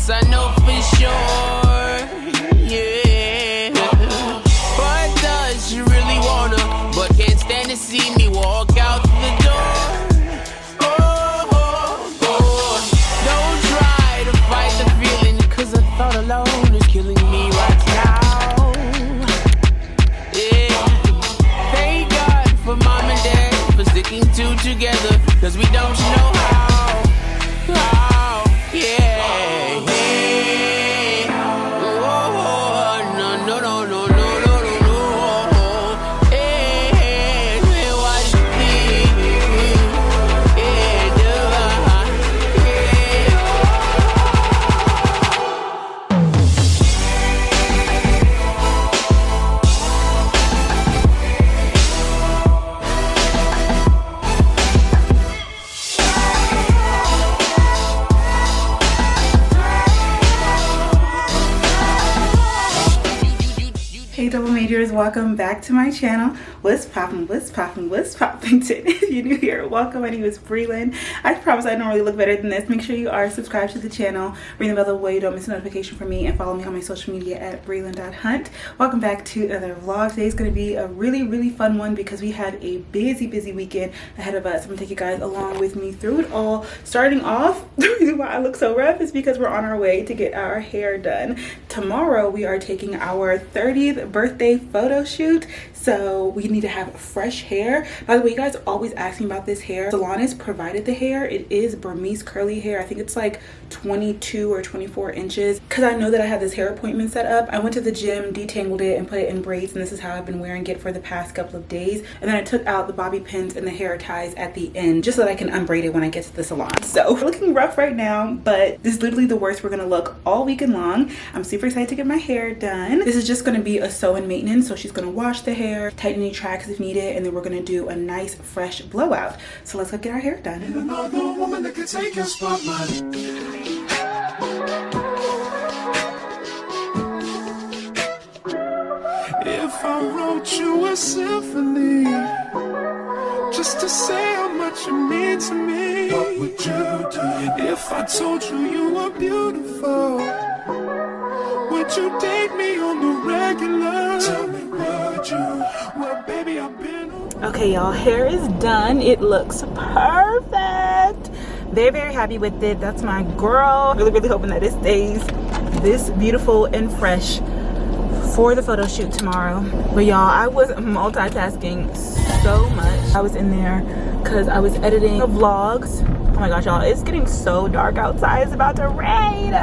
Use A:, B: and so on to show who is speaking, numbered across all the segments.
A: this I know for sure. Yeah. But does she really wanna? But can't stand to see me walk out the door. Don't try to fight the feeling, cause the thought alone is killing me right now. Yeah. Thank God for mom and dad for sticking two together, cause we don't know how. Yeah. Hey. Oh, no, no, no, no, no, no, no, no. Hey, what you think? Yeah,
B: Hey double majors, welcome back to my channel. What's poppin', what's poppin', what's poppington? If you're new here, welcome. My name is Brelynn. I promise I don't really look better than this. Make sure you are subscribed to the channel, ring the bell the way you don't miss a notification from me, and follow me on my social media at brelynn.hunt. Welcome back to another vlog. Today's gonna be a really fun one because we had a busy weekend ahead of us. I'm gonna take you guys along with me through it all. Starting off, the reason why I look so rough is because we're on our way to get our hair done. Tomorrow we are taking our 30th birthday photo shoot, so we need to have fresh hair. By the way, you guys always ask me about this hair. Salonist provided the hair. It is Burmese curly hair. I think it's like 22 or 24 inches. Because I know that I had this hair appointment set up, I went to the gym, detangled it, and put it in braids, and this is how I've been wearing it for the past couple of days. And then I took out the bobby pins and the hair ties at the end just so that I can unbraid it when I get to the salon. So we're looking rough right now, but this is literally the worst we're gonna look all weekend long. I'm super excited to get my hair done. This is just gonna be a sew-in maintenance, so she's gonna wash the hair, tighten any tracks if needed, and then we're gonna do a nice fresh blowout. So let's go get our hair done.
C: Another woman that can take your spotlight. If I wrote you a symphony just to say how much you mean to me, what would you do? If I told you you were beautiful, would you date me on the regular? Tell me, would you? Well, baby, I've been.
B: Okay, y'all, hair is done. It looks perfect. Very happy with it. That's my girl. Really hoping that it stays this beautiful and fresh for the photo shoot tomorrow. But y'all, I was multitasking so much. I was in there because I was editing the vlogs. Oh my gosh, y'all, it's getting so dark outside. It's about to rain.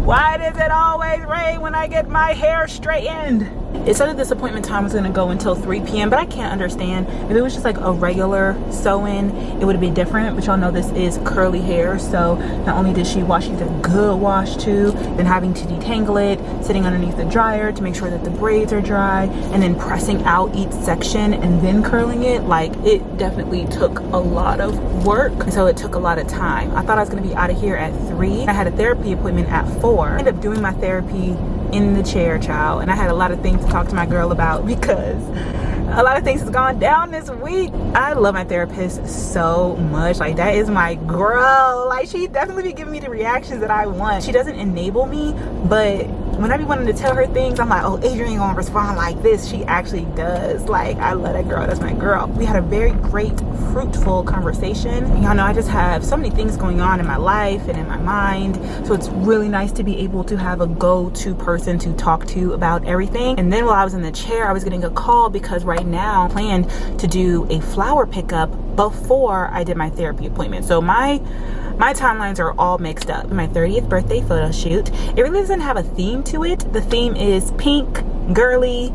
B: Why does it always rain when I get my hair straightened? It said that this appointment time was gonna go until 3 p.m. but I can't understand. If it was just like a regular sew-in, it would have been different. But y'all know this is curly hair, so not only did she wash it a good wash too, then having to detangle it, sitting underneath the dryer to make sure that the braids are dry, and then pressing out each section and then curling it. Like, it definitely took a lot of work, and so it took a lot of time. I thought I was gonna be out of here at 3. I had a therapy appointment at 4. I ended up doing my therapy in the chair, child, and I had a lot of things to talk to my girl about because a lot of things has gone down this week. I love my therapist so much. Like, that is my girl. Like, she definitely be giving me the reactions that I want. She doesn't enable me, but when I be wanting to tell her things, I'm like, oh, Adrian ain't gonna respond like this. She actually does. Like, I love that girl. That's my girl. We had a very great, fruitful conversation. Y'all know I just have so many things going on in my life and in my mind, so it's really nice to be able to have a go-to person to talk to about everything. And then while I was in the chair, I was getting a call because right now I planned to do a flower pickup before I did my therapy appointment. So my timelines are all mixed up. My 30th birthday photo shoot, it really doesn't have a theme to it. The theme is pink, girly,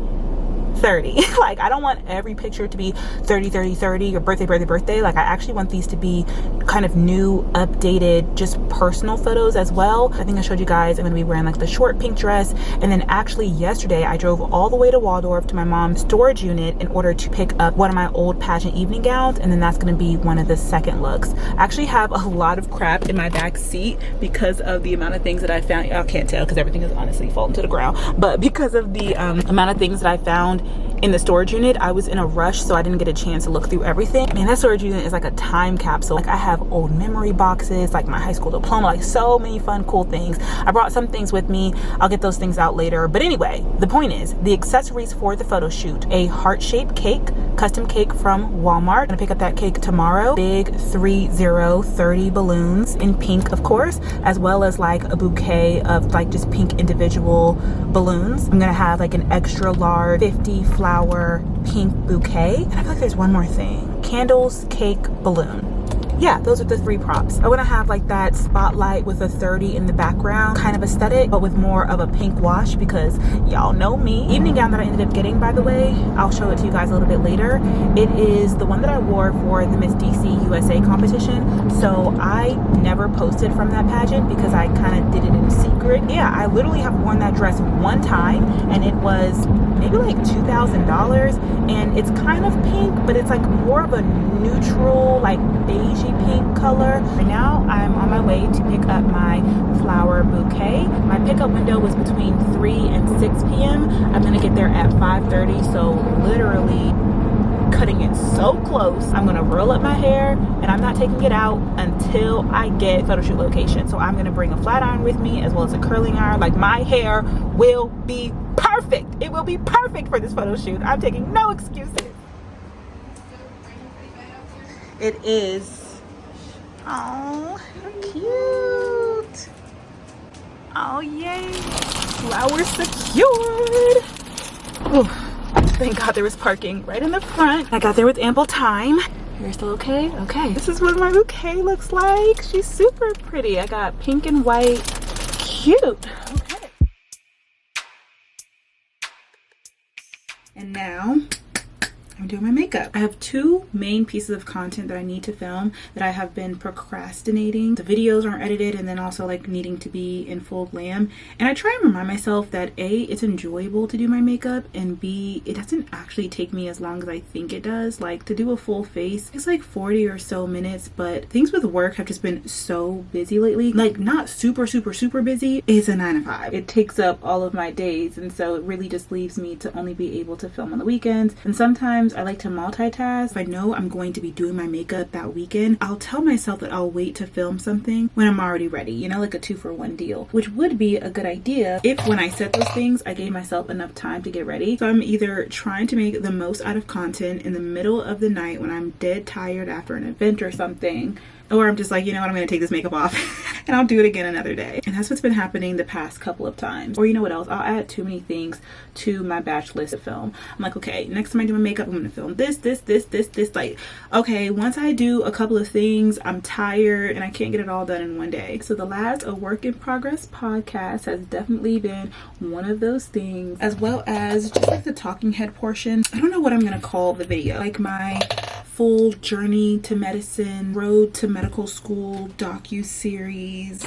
B: 30. Like, I don't want every picture to be 30 30 30 or birthday. Like, I actually want these to be kind of new, updated, just personal photos as well. I think I showed you guys I'm gonna be wearing like the short pink dress, and then actually yesterday I drove all the way to Waldorf to my mom's storage unit in order to pick up one of my old pageant evening gowns, and then that's gonna be one of the second looks. I actually have a lot of crap in my back seat because of the amount of things that I found. Y'all can't tell because everything is honestly falling to the ground, but because of the amount of things that I found in the storage unit. I was in a rush, so I didn't get a chance to look through everything. Man, that storage unit is like a time capsule. Like I have old memory boxes, like my high school diploma, like so many fun, cool things. I brought some things with me. I'll get those things out later. But anyway, the point is the accessories for the photo shoot: a heart-shaped cake, custom cake from Walmart. I'm gonna pick up that cake tomorrow. Big 30 balloons in pink, of course, as well as like a bouquet of like just pink individual balloons. I'm gonna have like an extra large 50 flower pink bouquet. And I feel like there's one more thing: candles, cake, balloon. Yeah, those are the 3 props. I want to have like that spotlight with a 30 in the background kind of aesthetic, but with more of a pink wash, because y'all know me. Evening gown that I ended up getting, by the way, I'll show it to you guys a little bit later. It is the one that I wore for the Miss DC USA competition. So I never posted from that pageant because I kind of did it in secret. Yeah, I literally have worn that dress one time, and it was maybe like $2,000, and it's kind of pink, but it's like more of a neutral, like beigey pink color. Right now I'm on my way to pick up my flower bouquet. My pickup window was between 3 and 6 p.m. I'm gonna get there at 5:30, so literally cutting it so close. I'm gonna roll up my hair, and I'm not taking it out until I get photo shoot location. So I'm gonna bring a flat iron with me as well as a curling iron. Like, my hair will be perfect. It will be perfect for this photo shoot. I'm taking no excuses. It is. Oh, how cute. Oh, yay. Flowers secured. Ooh. Thank God there was parking right in the front. I got there with ample time. You're still okay? Okay. This is what my bouquet looks like. She's super pretty. I got pink and white. Cute. Okay. And now I'm doing my makeup. I have 2 main pieces of content that I need to film that I have been procrastinating. The videos aren't edited, and then also like needing to be in full glam. And I try and remind myself that A, it's enjoyable to do my makeup, and B, it doesn't actually take me as long as I think it does. Like, to do a full face, it's like 40 or so minutes, but things with work have just been so busy lately. Like, not super busy. It's a 9 to 5. It takes up all of my days, and so it really just leaves me to only be able to film on the weekends. And sometimes I like to multitask. If I know I'm going to be doing my makeup that weekend, I'll tell myself that I'll wait to film something when I'm already ready, you know, like a 2-for-1 deal, which would be a good idea if when I set those things, I gave myself enough time to get ready. So I'm either trying to make the most out of content in the middle of the night when I'm dead tired after an event or something, or I'm just like, you know what, I'm gonna take this makeup off and I'll do it again another day. And that's what's been happening the past couple of times. Or you know what else? I'll add too many things to my batch list to film. I'm like, okay, next time I do my makeup, I'm gonna film this. Like, okay, once I do a couple of things, I'm tired and I can't get it all done in one day. So the last A Work in Progress podcast has definitely been one of those things, as well as just like the talking head portion. I don't know what I'm gonna call the video, like my full journey to medicine, road to medical school docu-series,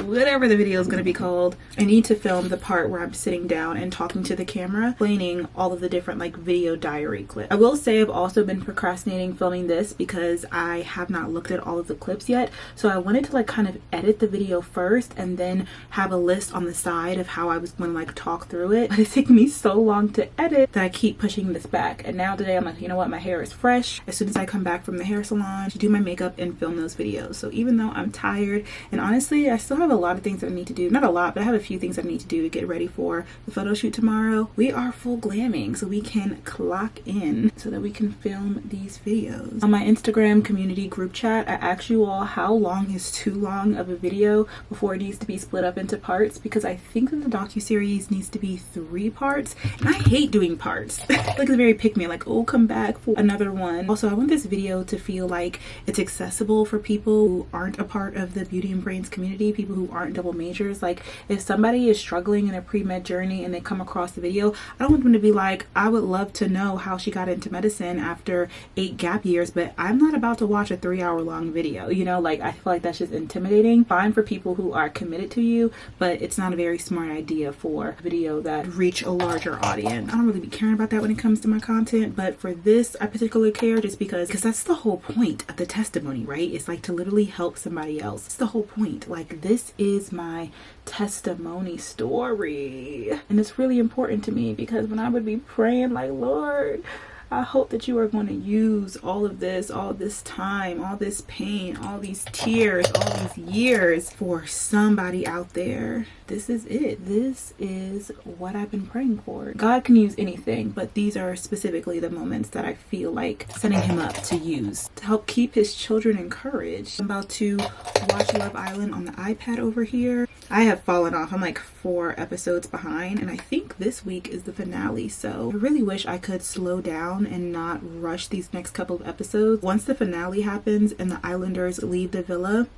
B: whatever the video is going to be called. I need to film the part where I'm sitting down and talking to the camera, explaining all of the different like video diary clips. I will say I've also been procrastinating filming this because I have not looked at all of the clips yet. So I wanted to like kind of edit the video first and then have a list on the side of how I was going to like talk through it. But it's taking me so long to edit that I keep pushing this back. And now today I'm like, you know what, my hair is fresh. As soon as I come back from the hair salon to do my makeup and film those videos. So even though I'm tired, and honestly I still have a lot of things that I need to do, not a lot, but I have a few things I need to do to get ready for the photo shoot tomorrow, we are full glamming so we can clock in so that we can film these videos. On my Instagram community group chat, I asked you all how long is too long of a video before it needs to be split up into parts, because I think that the docuseries needs to be 3 parts, and I hate doing parts. Like, it's very pick me, like, oh, come back for another one. Also, I want this video to feel like it's accessible for people who aren't a part of the beauty and brains community, people who aren't double majors. Like, if somebody is struggling in a pre-med journey and they come across the video, I don't want them to be like, I would love to know how she got into medicine after 8 gap years, but I'm not about to watch a 3-hour long video, you know? Like, I feel like that's just intimidating. Fine for people who are committed to you, but it's not a very smart idea for a video that reach a larger audience. I don't really be caring about that when it comes to my content, but for this I particularly care just because that's the whole point of the testimony, right? It's like to literally help somebody else. It's the whole point. Like, this this is my testimony story. And it's really important to me because when I would be praying like, Lord, I hope that you are going to use all of this time, all this pain, all these tears, all these years for somebody out there. This is it. This is what I've been praying for. God can use anything, but these are specifically the moments that I feel like setting him up to use to help keep his children encouraged. I'm about to watch Love Island on the iPad over here. I have fallen off. I'm like 4 episodes behind, and I think this week is the finale, so I really wish I could slow down and not rush these next couple of episodes. Once the finale happens and the Islanders leave the villa,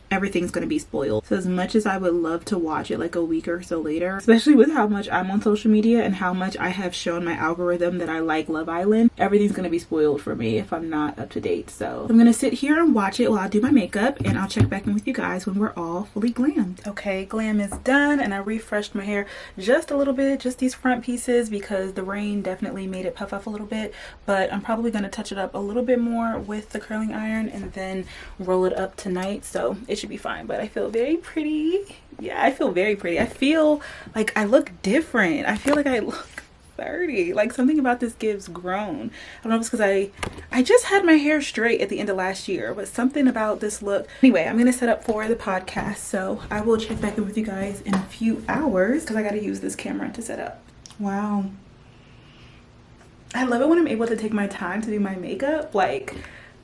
B: everything's going to be spoiled. So as much as I would love to watch it like a week or so later, especially with how much I'm on social media and how much I have shown my algorithm that I like Love Island, everything's going to be spoiled for me if I'm not up to date. So I'm going to sit here and watch it while I do my makeup, and I'll check back in with you guys when we're all fully glammed. Okay, glam is done, and I refreshed my hair just a little bit, just these front pieces, because the rain definitely made it puff up a little bit, but I'm probably going to touch it up a little bit more with the curling iron and then roll it up tonight, so it should be fine. But I feel very pretty. Yeah, I feel very pretty. I feel like I look different. I feel like I look 30. Like something about this gives grown. I don't know if it's because I just had my hair straight at the end of last year, but something about this look. Anyway, I'm gonna set up for the podcast, so I will check back in with you guys in a few hours because I got to use this camera to set up. Wow, I love it when I'm able to take my time to do my makeup. Like,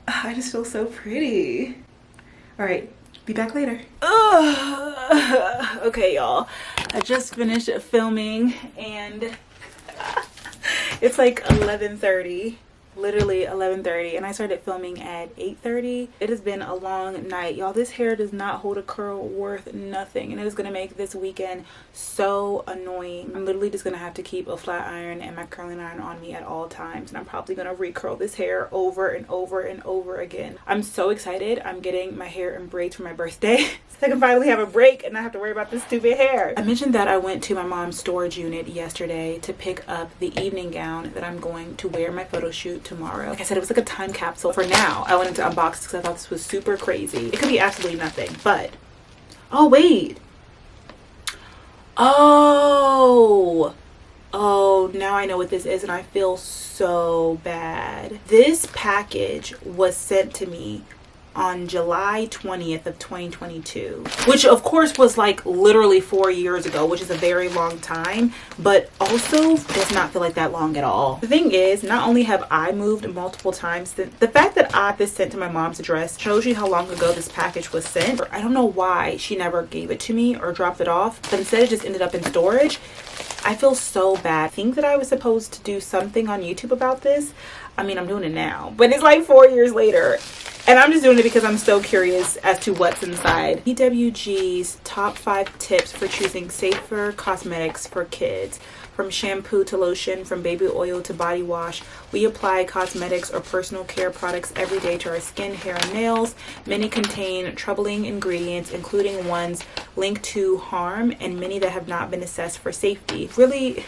B: I just feel so pretty. All right, be back later. Okay, y'all, I just finished filming and it's like 11:30, literally 11:30, and I started filming at 8:30. It has been a long night, y'all. This hair does not hold a curl worth nothing, and it is going to make this weekend so annoying. I'm literally just going to have to keep a flat iron and my curling iron on me at all times, and I'm probably going to recurl this hair over and over and over again. I'm so excited. I'm getting my hair in braids for my birthday so I can finally have a break and not have to worry about this stupid hair. I mentioned that I went to my mom's storage unit yesterday to pick up the evening gown that I'm going to wear my photo shoot tomorrow. Like I said, it was like a time capsule. For now, I wanted to unbox because I thought this was super crazy. It could be absolutely nothing, but oh wait, oh, now I know what this is, and I feel so bad. This package was sent to me on July 20th of 2022, which of course was like literally 4 years ago, which is a very long time, but also does not feel like that long at all. The thing is, not only have I moved multiple times, the fact that I have this sent to my mom's address shows you how long ago this package was sent. I don't know why she never gave it to me or dropped it off, but instead it just ended up in storage. I feel so bad. I think that I was supposed to do something on YouTube about this. I mean, I'm doing it now, but it's like 4 years later. And I'm just doing it because I'm so curious as to what's inside. EWG's top 5 tips for choosing safer cosmetics for kids. From shampoo to lotion, from baby oil to body wash, we apply cosmetics or personal care products every day to our skin, hair, and nails. Many contain troubling ingredients, including ones linked to harm and many that have not been assessed for safety. Really,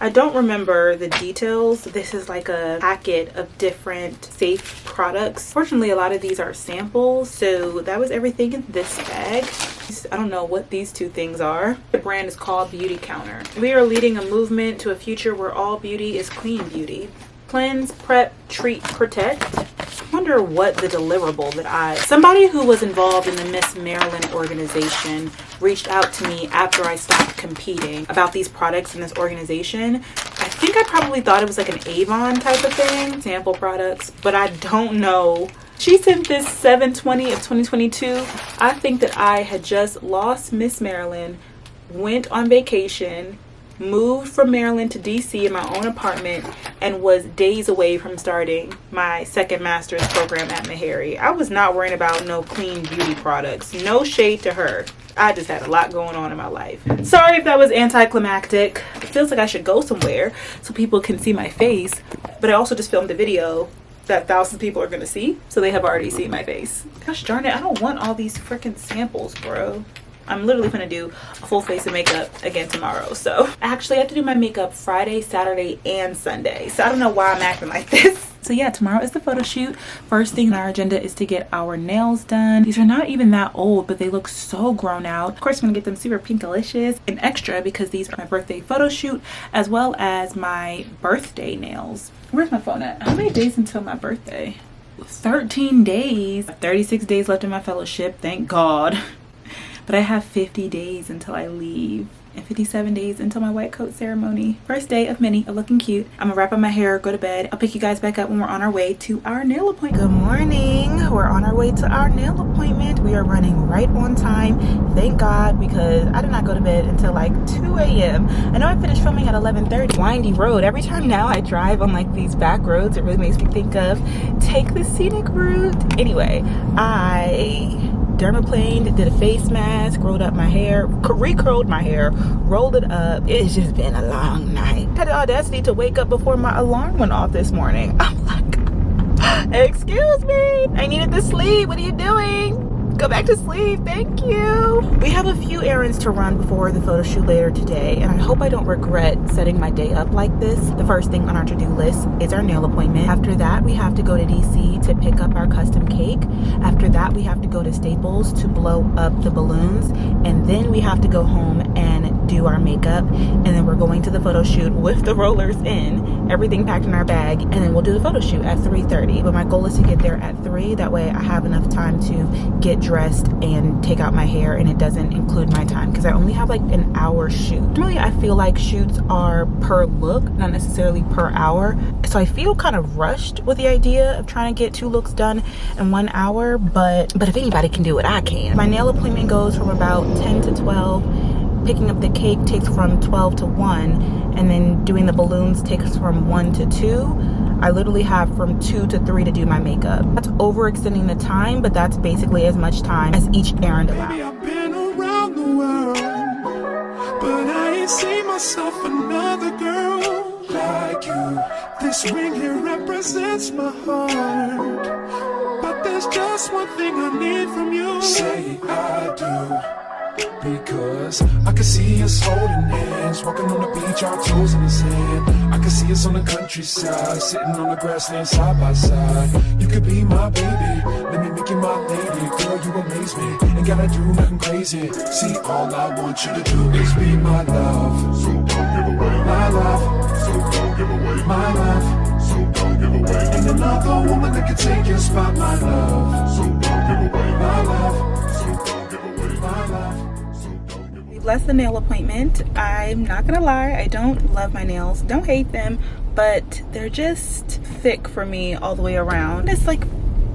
B: I don't remember the details. This is like a packet of different safe products. Fortunately, a lot of these are samples, so that was everything in this bag. I don't know what these 2 things are. The brand is called Beauty Counter. We are leading a movement to a future where all beauty is clean beauty. Cleanse, prep, treat, protect. I wonder what the deliverable that somebody who was involved in the Miss Maryland organization reached out to me after I stopped competing about these products in this organization. I think I probably thought it was like an Avon type of thing, sample products, but I don't know. She sent this 7/20 of 2022. I think that I had just lost Miss Maryland, went on vacation, moved from Maryland to DC in my own apartment, and was days away from starting my second master's program at Meharry. I was not worrying about no clean beauty products. No shade to her. I just had a lot going on in my life. Sorry if that was anticlimactic. It feels like I should go somewhere so people can see my face, but I also just filmed a video that thousands of people are gonna see, so they have already seen my face. Gosh darn it, I don't want all these freaking samples, bro. I'm literally gonna do a full face of makeup again tomorrow. So actually I have to do my makeup Friday, Saturday, and Sunday. So I don't know why I'm acting like this. So yeah, tomorrow is the photo shoot. First thing on our agenda is to get our nails done. These are not even that old, but they look so grown out. Of course, I'm gonna get them super pinkalicious and extra because these are my birthday photo shoot as well as my birthday nails. Where's my phone at? How many days until my birthday? 13 days. 36 days left in my fellowship, thank God. But I have 50 days until I leave and 57 days until my white coat ceremony. First day of many of looking cute. I'm gonna wrap up my hair, go to bed. I'll pick you guys back up when we're on our way to our nail appointment. Good morning. We're on our way to our nail appointment. We are running right on time. Thank God, because I did not go to bed until like 2 a.m. I know I finished filming at 11:30. Windy road. Every time now I drive on like these back roads, it really makes me think of take the scenic route. Anyway, I dermaplaned, did a face mask, rolled up my hair, recurled my hair, rolled it up. It's just been a long night. Had the audacity to wake up before my alarm went off this morning. I'm like, excuse me, I needed to sleep. What are you doing? Go back to sleep, thank you. We have a few errands to run before the photo shoot later today, and I hope I don't regret setting my day up like this. The first thing on our to-do list is our nail appointment. After that, we have to go to DC to pick up our custom cake. After that, we have to go to Staples to blow up the balloons, and then we have to go home and do our makeup, and then we're going to the photo shoot with the rollers in, everything packed in our bag, and then we'll do the photo shoot at 3:30. But my goal is to get there at 3, that way I have enough time to get dressed and take out my hair, and it doesn't include my time because I only have like an hour shoot. Normally I feel like shoots are per look, not necessarily per hour, so I feel kind of rushed with the idea of trying to get 2 looks done in 1 hour, but if anybody can do it, I can. My nail appointment goes from about 10 to 12. Picking up the cake takes from 12 to 1, and then doing the balloons takes from 1 to 2. I literally have from 2 to 3 to do my makeup. That's overextending the time, but that's basically as much time as each errand allows.
C: Baby, I've been around the world, but I ain't seen myself another girl like you. This ring here represents my heart, but there's just one thing I need from you. Say I do. Because I can see us holding hands, walking on the beach, our toes in the sand. I can see us on the countryside, sitting on the grassland side by side. You could be my baby, let me make you my lady. Girl, you amaze me, ain't gotta do nothing crazy. See, all I want you to do is be my love. So don't give away my love. So don't give away my love. So don't give away. Ain't another woman that can take your spot, my love. So don't give away my love. So don't give away my love.
B: Bless the nail appointment. I'm not gonna lie, I don't love my nails, don't hate them, but they're just thick for me all the way around. It's like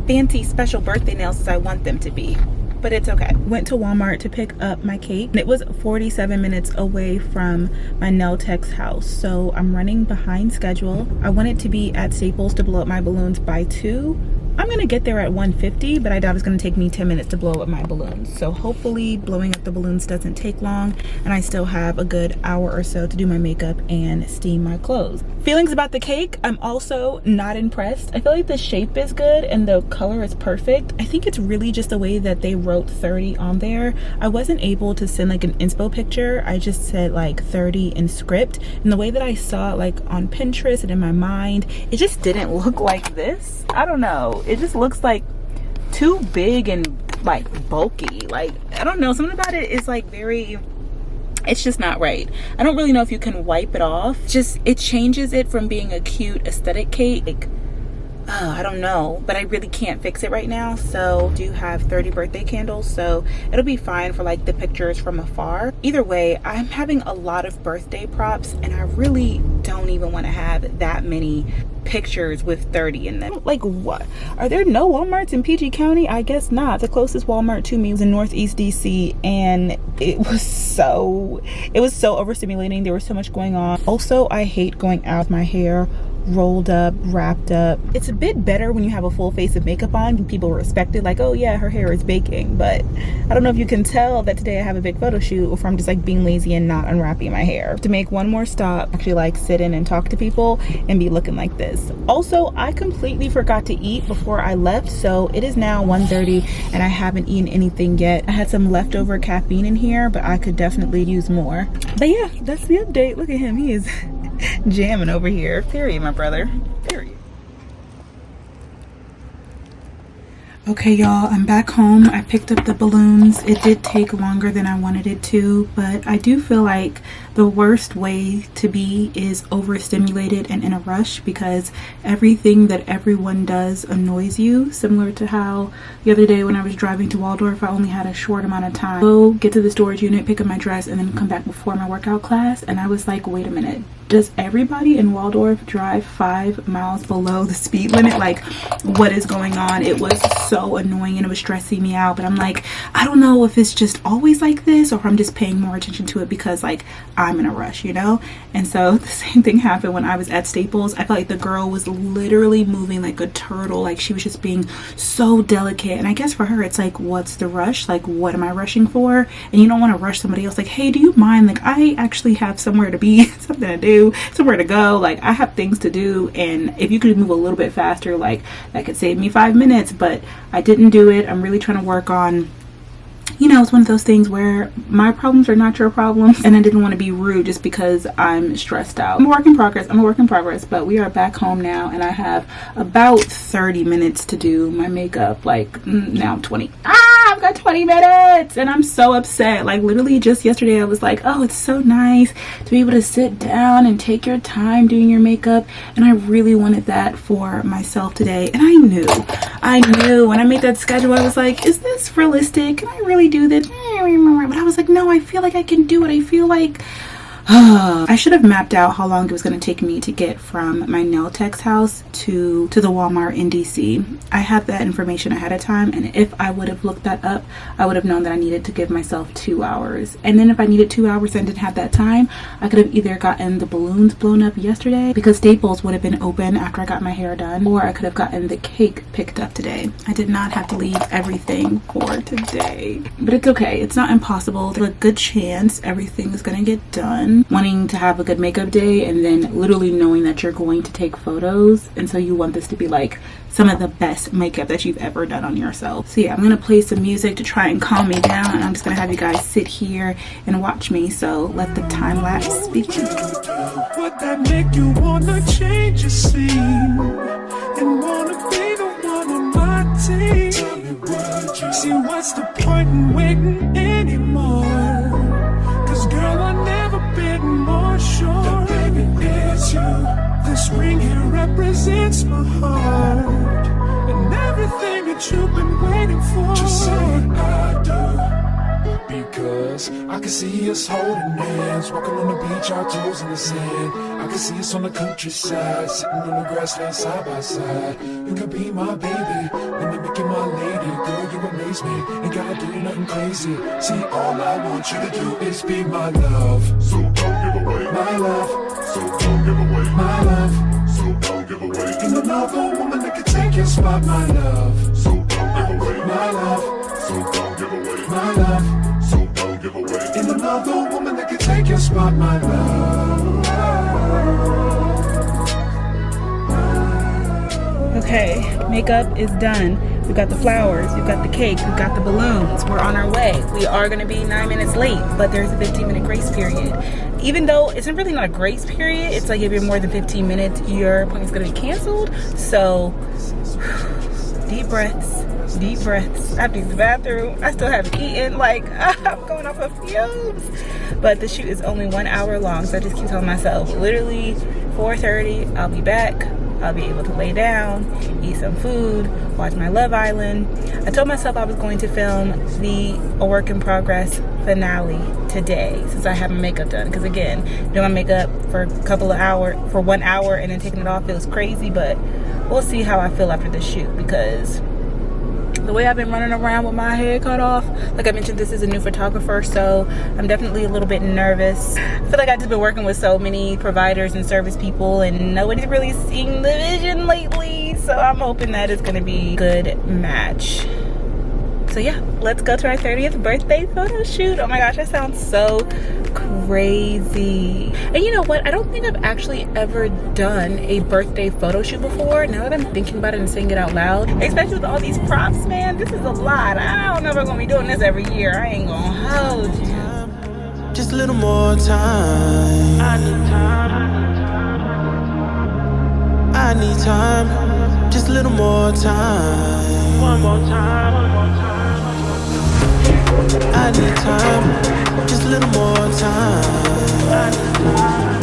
B: fancy special birthday nails as I want them to be, but it's okay. Went to Walmart to pick up my cake, and it was 47 minutes away from my nail tech's house, so I'm running behind schedule. I wanted to be at Staples to blow up my balloons by 2. I'm gonna get there at 1:50, but I doubt it's gonna take me 10 minutes to blow up my balloons. So hopefully blowing up the balloons doesn't take long, and I still have a good hour or so to do my makeup and steam my clothes. Feelings about the cake, I'm also not impressed. I feel like the shape is good and the color is perfect. I think it's really just the way that they wrote 30 on there. I wasn't able to send like an inspo picture. I just said like 30 in script, and the way that I saw it like on Pinterest and in my mind, it just didn't look like this. I don't know. It just looks like too big and like bulky. Like, I don't know, something about it is like very, it's just not right. I don't really know if you can wipe it off. Just, it changes it from being a cute aesthetic cake. Like, I don't know, but I really can't fix it right now. So I do have 30 birthday candles, so it'll be fine for like the pictures from afar. Either way, I'm having a lot of birthday props, and I really don't even want to have that many pictures with 30 in them. Like, what? Are there no Walmarts in PG County? I guess not. The closest Walmart to me was in Northeast DC, and it was so overstimulating. There was so much going on. Also, I hate going out with my hair rolled up, wrapped up. It's a bit better when you have a full face of makeup on and people respect it, like, oh yeah, her hair is baking. But I don't know if you can tell that today I have a big photo shoot, or if I'm just like being lazy and not unwrapping my hair. To make one more stop, actually like sit in and talk to people and be looking like this. Also, I completely forgot to eat before I left, so it is now 1:30 and I haven't eaten anything yet. I had some leftover caffeine in here, but I could definitely use more. But yeah, that's the update. Look at him, he is jamming over here. Period, my brother. Period. Okay, y'all, I'm back home. I picked up the balloons. It did take longer than I wanted it to, but I do feel like the worst way to be is overstimulated and in a rush, because everything that everyone does annoys you, similar to how the other day when I was driving to Waldorf, I only had a short amount of time. Go get to the storage unit, pick up my dress, and then come back before my workout class. And I was like, wait a minute, does everybody in Waldorf drive 5 miles below the speed limit? Like, what is going on? It was so annoying and it was stressing me out. But I'm like, I don't know if it's just always like this or if I'm just paying more attention to it because like I'm in a rush, you know? And so the same thing happened when I was at Staples. I felt like the girl was literally moving like a turtle. Like she was just being so delicate. And I guess for her, it's like, what's the rush? Like, what am I rushing for? And you don't want to rush somebody else. Like, hey, do you mind? Like, I actually have somewhere to be, something to do, somewhere to go. Like, I have things to do. And if you could move a little bit faster, like that could save me 5 minutes. But I didn't do it. I'm really trying to work on, you know, it's one of those things where my problems are not your problems, and I didn't want to be rude just because I'm stressed out. I'm a work in progress, but we are back home now, and I have about 30 minutes to do my makeup. Like, now 20. I've got 20 minutes, and I'm so upset. Like, literally just yesterday I was like, oh, it's so nice to be able to sit down and take your time doing your makeup, and I really wanted that for myself today. And I knew when I made that schedule, I was like, is this realistic? Can I really do this? But I was like, no, I feel like I can do it. I feel like I should have mapped out how long it was going to take me to get from my nail tech's house to the Walmart in DC. I had that information ahead of time, and if I would have looked that up, I would have known that I needed to give myself 2 hours. And then if I needed 2 hours and didn't have that time, I could have either gotten the balloons blown up yesterday because Staples would have been open after I got my hair done, or I could have gotten the cake picked up today. I did not have to leave everything for today, but it's okay. It's not impossible. There's a good chance everything is going to get done. Wanting to have a good makeup day and then literally knowing that you're going to take photos, and so you want this to be like some of the best makeup that you've ever done on yourself. So yeah, I'm gonna play some music to try and calm me down, and I'm just gonna have you guys sit here and watch me. So let the time lapse begin.
C: Would that make you wanna change your scene and wanna be the one on my team? Tell me, would you see what's the point in waiting anymore? Cause girl, I've never been more sure that baby it's you. This ring here represents my heart and everything that you've been waiting for. Just say I do, because I can see us holding hands, walking on the beach, our toes in the sand. I can see us on the countryside, sitting on the grassland side by side. You can be my baby, when you make you my lady. Girl, you amaze me, ain't gotta do nothing crazy. See, all I want you to do is be my love. So don't give away my love. So don't give away my love. So don't give away. Ain't another woman that can take your spot, my love. So don't give away my love. So don't give away my love. So don't give away. Ain't another woman that can take your spot, my love.
B: Okay, makeup is done. We've got the flowers, we've got the cake, we've got the balloons. We're on our way. We are gonna be 9 minutes late, but there's a 15-minute grace period. Even though it's really not a grace period, it's like if you're more than 15 minutes, your appointment's gonna be canceled. So, deep breaths, deep breaths. I have to use the bathroom. I still haven't eaten. Like, I'm going off of fumes. But the shoot is only 1 hour long, so I just keep telling myself, literally 4:30, I'll be back. I'll be able to lay down, eat some food, watch my Love Island. I told myself I was going to film the A Work in Progress finale today since I have my makeup done. Because again, doing my makeup for a couple of hours, for 1 hour and then taking it off feels crazy. But we'll see how I feel after the shoot, because the way I've been running around with my hair cut off, like I mentioned, this is a new photographer, so I'm definitely a little bit nervous. I feel like I've just been working with so many providers and service people and nobody's really seeing the vision lately, so I'm hoping that it's gonna be a good match. So yeah, let's go to our 30th birthday photo shoot. Oh my gosh, that sounds so crazy. And you know what? I don't think I've actually ever done a birthday photo shoot before. Now that I'm thinking about it and saying it out loud, especially with all these props, man, this is a lot. I don't know if I'm gonna be doing this every year. I ain't gonna hold you.
A: Just a little more time. I need time. I need time. Just a little more time. One more time. I need time, just a little more time. I need time.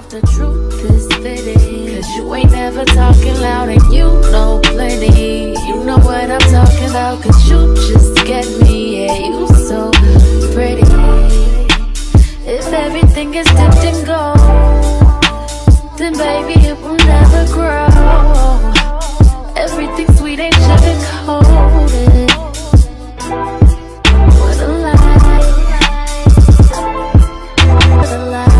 D: The truth is fitting, cause you ain't never talking loud and you know plenty. You know what I'm talking about, cause you just get me. Yeah, you so pretty. If everything is dipped in gold, then baby it will never grow. Everything sweet ain't sugar coated. What a lie. What a lie.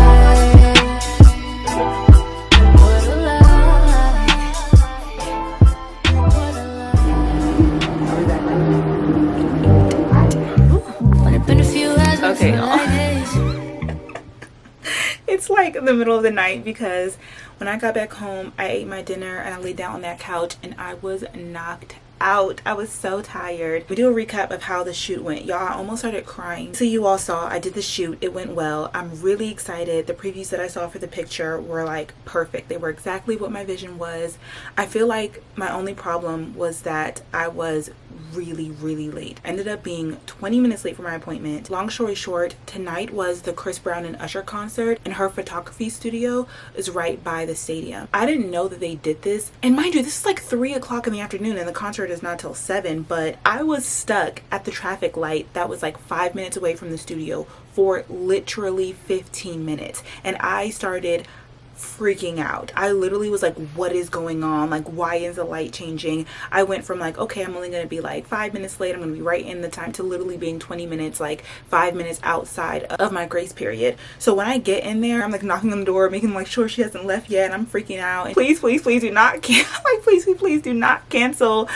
B: Okay, it's like the middle of the night because when I got back home, I ate my dinner and I laid down on that couch and I was knocked out. I was so tired. We do a recap of how the shoot went. Y'all, I almost started crying. So you all saw I did the shoot. It went well. I'm really excited. The previews that I saw for the picture were like perfect. They were exactly what my vision was. I feel like my only problem was that I was really late. I ended up being 20 minutes late for my appointment. Long story short, tonight was the Chris Brown and Usher concert and her photography studio is right by the stadium. I didn't know that they did this, and mind you, this is like 3 o'clock in the afternoon and the concert is not till 7, but I was stuck at the traffic light that was like 5 minutes away from the studio for literally 15 minutes, and I started freaking out. I literally was like, what is going on? Like, why is the light changing? I went from like, okay, I'm only gonna be like 5 minutes late, I'm gonna be right in the time, to literally being 20 minutes, like 5 minutes outside of my grace period. So when I get in there, I'm like knocking on the door, making like sure she hasn't left yet, and I'm freaking out. And please do not like please do not cancel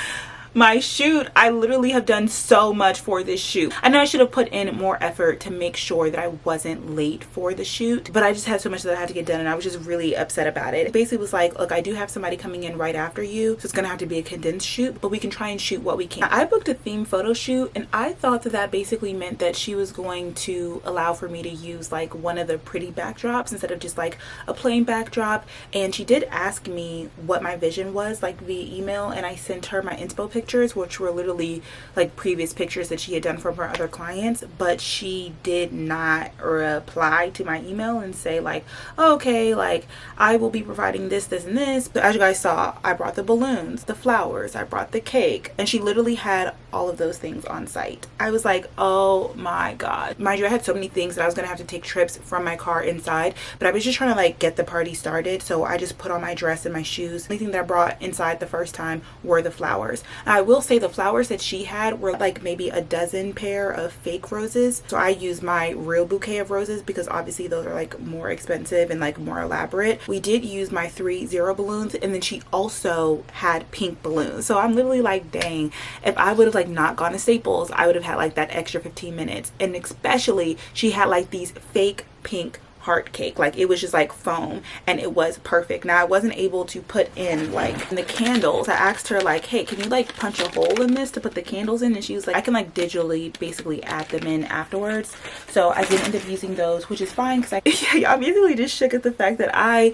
B: my shoot. I literally have done so much for this shoot. I know I should have put in more effort to make sure that I wasn't late for the shoot, but I just had so much that I had to get done and I was just really upset about it. It basically was like, look, I do have somebody coming in right after you, so it's gonna have to be a condensed shoot, but we can try and shoot what we can. I booked a theme photo shoot and I thought that that basically meant that she was going to allow for me to use like one of the pretty backdrops instead of just like a plain backdrop. And she did ask me what my vision was, like via email, and I sent her my inspo pictures, which were literally like previous pictures that she had done from her other clients, but she did not reply to my email and say like, okay, like I will be providing this and this. But as you guys saw, I brought the balloons, the flowers, I brought the cake, and she literally had all of those things on site. I was like, oh my god. Mind you, I had so many things that I was gonna have to take trips from my car inside, but I was just trying to like get the party started, so I just put on my dress and my shoes. The only thing that I brought inside the first time were the flowers. And I will say the flowers that she had were like maybe a dozen pair of fake roses, so I used my real bouquet of roses because obviously those are like more expensive and like more elaborate. We did use my 3 0 balloons, and then she also had pink balloons. So I'm literally like, dang, if I would have like not gone to Staples, I would have had like that extra 15 minutes. And especially she had like these fake pink heart cake, like it was just like foam, and it was perfect. Now I wasn't able to put in like the candles. I asked her like, hey, can you like punch a hole in this to put the candles in, and she was like, I can like digitally basically add them in afterwards. So I did end up using those, which is fine because I'm basically just shook at the fact that I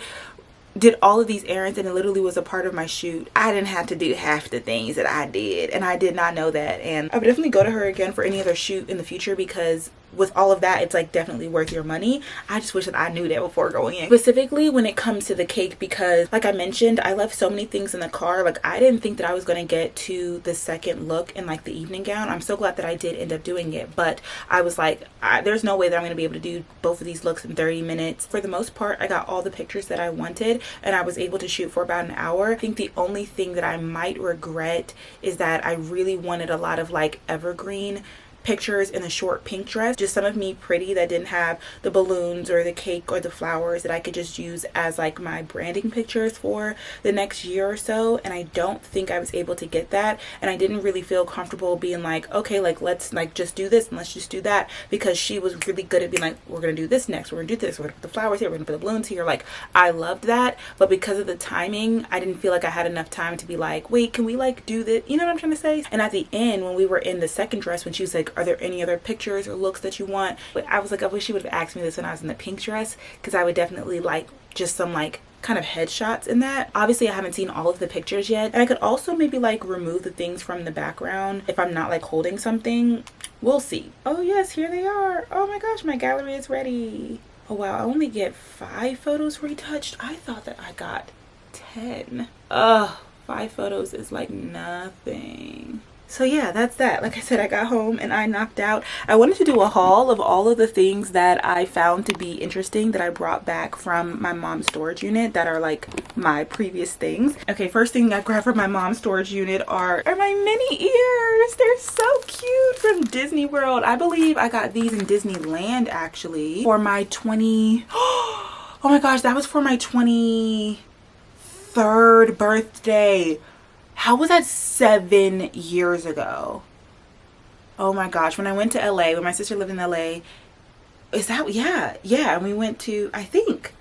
B: did all of these errands and it literally was a part of my shoot. I didn't have to do half the things that I did, and I did not know that. And I would definitely go to her again for any other shoot in the future because with all of that, it's like definitely worth your money. I just wish that I knew that before going in. Specifically when it comes to the cake, because like I mentioned, I left so many things in the car. Like I didn't think that I was going to get to the second look in like the evening gown. I'm so glad that I did end up doing it, but I was like, there's no way that I'm going to be able to do both of these looks in 30 minutes. For the most part, I got all the pictures that I wanted and I was able to shoot for about an hour. I think the only thing that I might regret is that I really wanted a lot of like evergreen pictures in a short pink dress, just some of me pretty that didn't have the balloons or the cake or the flowers that I could just use as like my branding pictures for the next year or so. And I don't think I was able to get that, and I didn't really feel comfortable being like, okay, like let's like just do this and let's just do that, because she was really good at being like, we're gonna do this next, we're gonna do this, we're gonna put the flowers here, we're gonna put the balloons here. Like, I loved that, but because of the timing, I didn't feel like I had enough time to be like, wait, can we like do this, you know what I'm trying to say? And at the end, when we were in the second dress, when she was like, are there any other pictures or looks that you want, but I was like, I wish she would have asked me this when I was in the pink dress, because I would definitely like just some like kind of headshots in that. Obviously I haven't seen all of the pictures yet, and I could also maybe like remove the things from the background if I'm not like holding something. We'll see. Oh yes, here they are. Oh my gosh, my gallery is ready. Oh wow, I only get 5 photos retouched. I thought that I got 10. Ugh, 5 photos is like nothing. So yeah, that's that. Like I said, I got home and I knocked out. I wanted to do a haul of all of the things that I found to be interesting that I brought back from my mom's storage unit that are like my previous things. Okay, first thing I grabbed from my mom's storage unit are my mini ears. They're so cute, from Disney World. I believe I got these in Disneyland actually for my oh my gosh, that was for my 23rd birthday. How was that 7 years ago? Oh my gosh, when I went to LA, when my sister lived in LA, is that, yeah, and we went to, I think,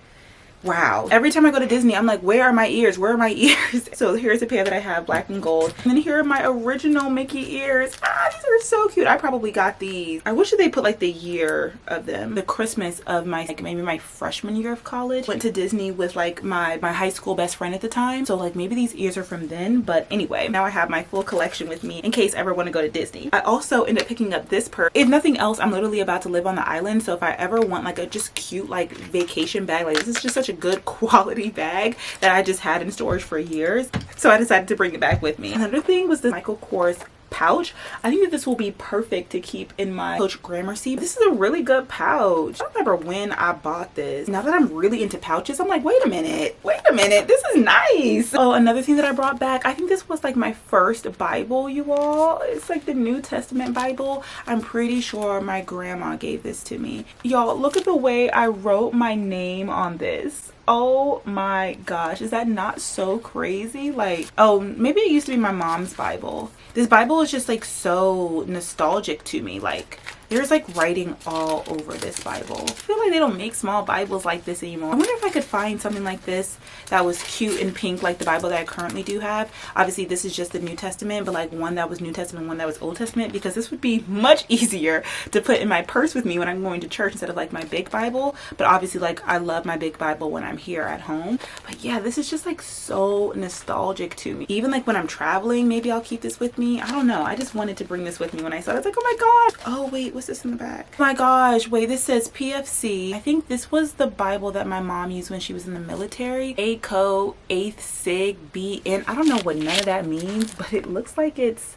B: wow. Every time I go to Disney, I'm like, where are my ears? Where are my ears? So here's a pair that I have, black and gold. And then here are my original Mickey ears. Ah, these are so cute. I probably got these. I wish that they put like the year of them. The Christmas of my, like maybe my freshman year of college. Went to Disney with like my high school best friend at the time. So like maybe these ears are from then. But anyway, now I have my full collection with me in case I ever want to go to Disney. I also ended up picking up this purse. If nothing else, I'm literally about to live on the island. So if I ever want like a just cute like vacation bag, like this is just such a good quality bag that I just had in storage for years, so I decided to bring it back with me. Another thing was the Michael Kors pouch. I think that this will be perfect to keep in my Coach Gramercy. This is a really good pouch. I don't remember when I bought this. Now that I'm really into pouches, I'm like, wait a minute, this is nice. Oh, another thing that I brought back, I think this was like my first Bible, you all. It's like the New Testament Bible. I'm pretty sure my grandma gave this to me. Y'all, look at the way I wrote my name on this. Oh my gosh, is that not so crazy? Like, oh, maybe it used to be my mom's Bible. This Bible is just like so nostalgic to me. Like, there's like writing all over this Bible. I feel like they don't make small Bibles like this anymore. I wonder if I could find something like this that was cute and pink like the Bible that I currently do have. Obviously this is just the New Testament, but like one that was New Testament, one that was Old Testament, because this would be much easier to put in my purse with me when I'm going to church instead of like my big Bible. But obviously like I love my big Bible when I'm here at home. But yeah, this is just like so nostalgic to me. Even like when I'm traveling, maybe I'll keep this with me. I don't know. I just wanted to bring this with me when I saw it. I was like, oh my gosh. Oh wait, what's this in the back? Oh my gosh, wait, this says PFC. I think this was the Bible that my mom used when she was in the military. ACO, 8th Sig, BN. I don't know what none of that means, but it looks like it's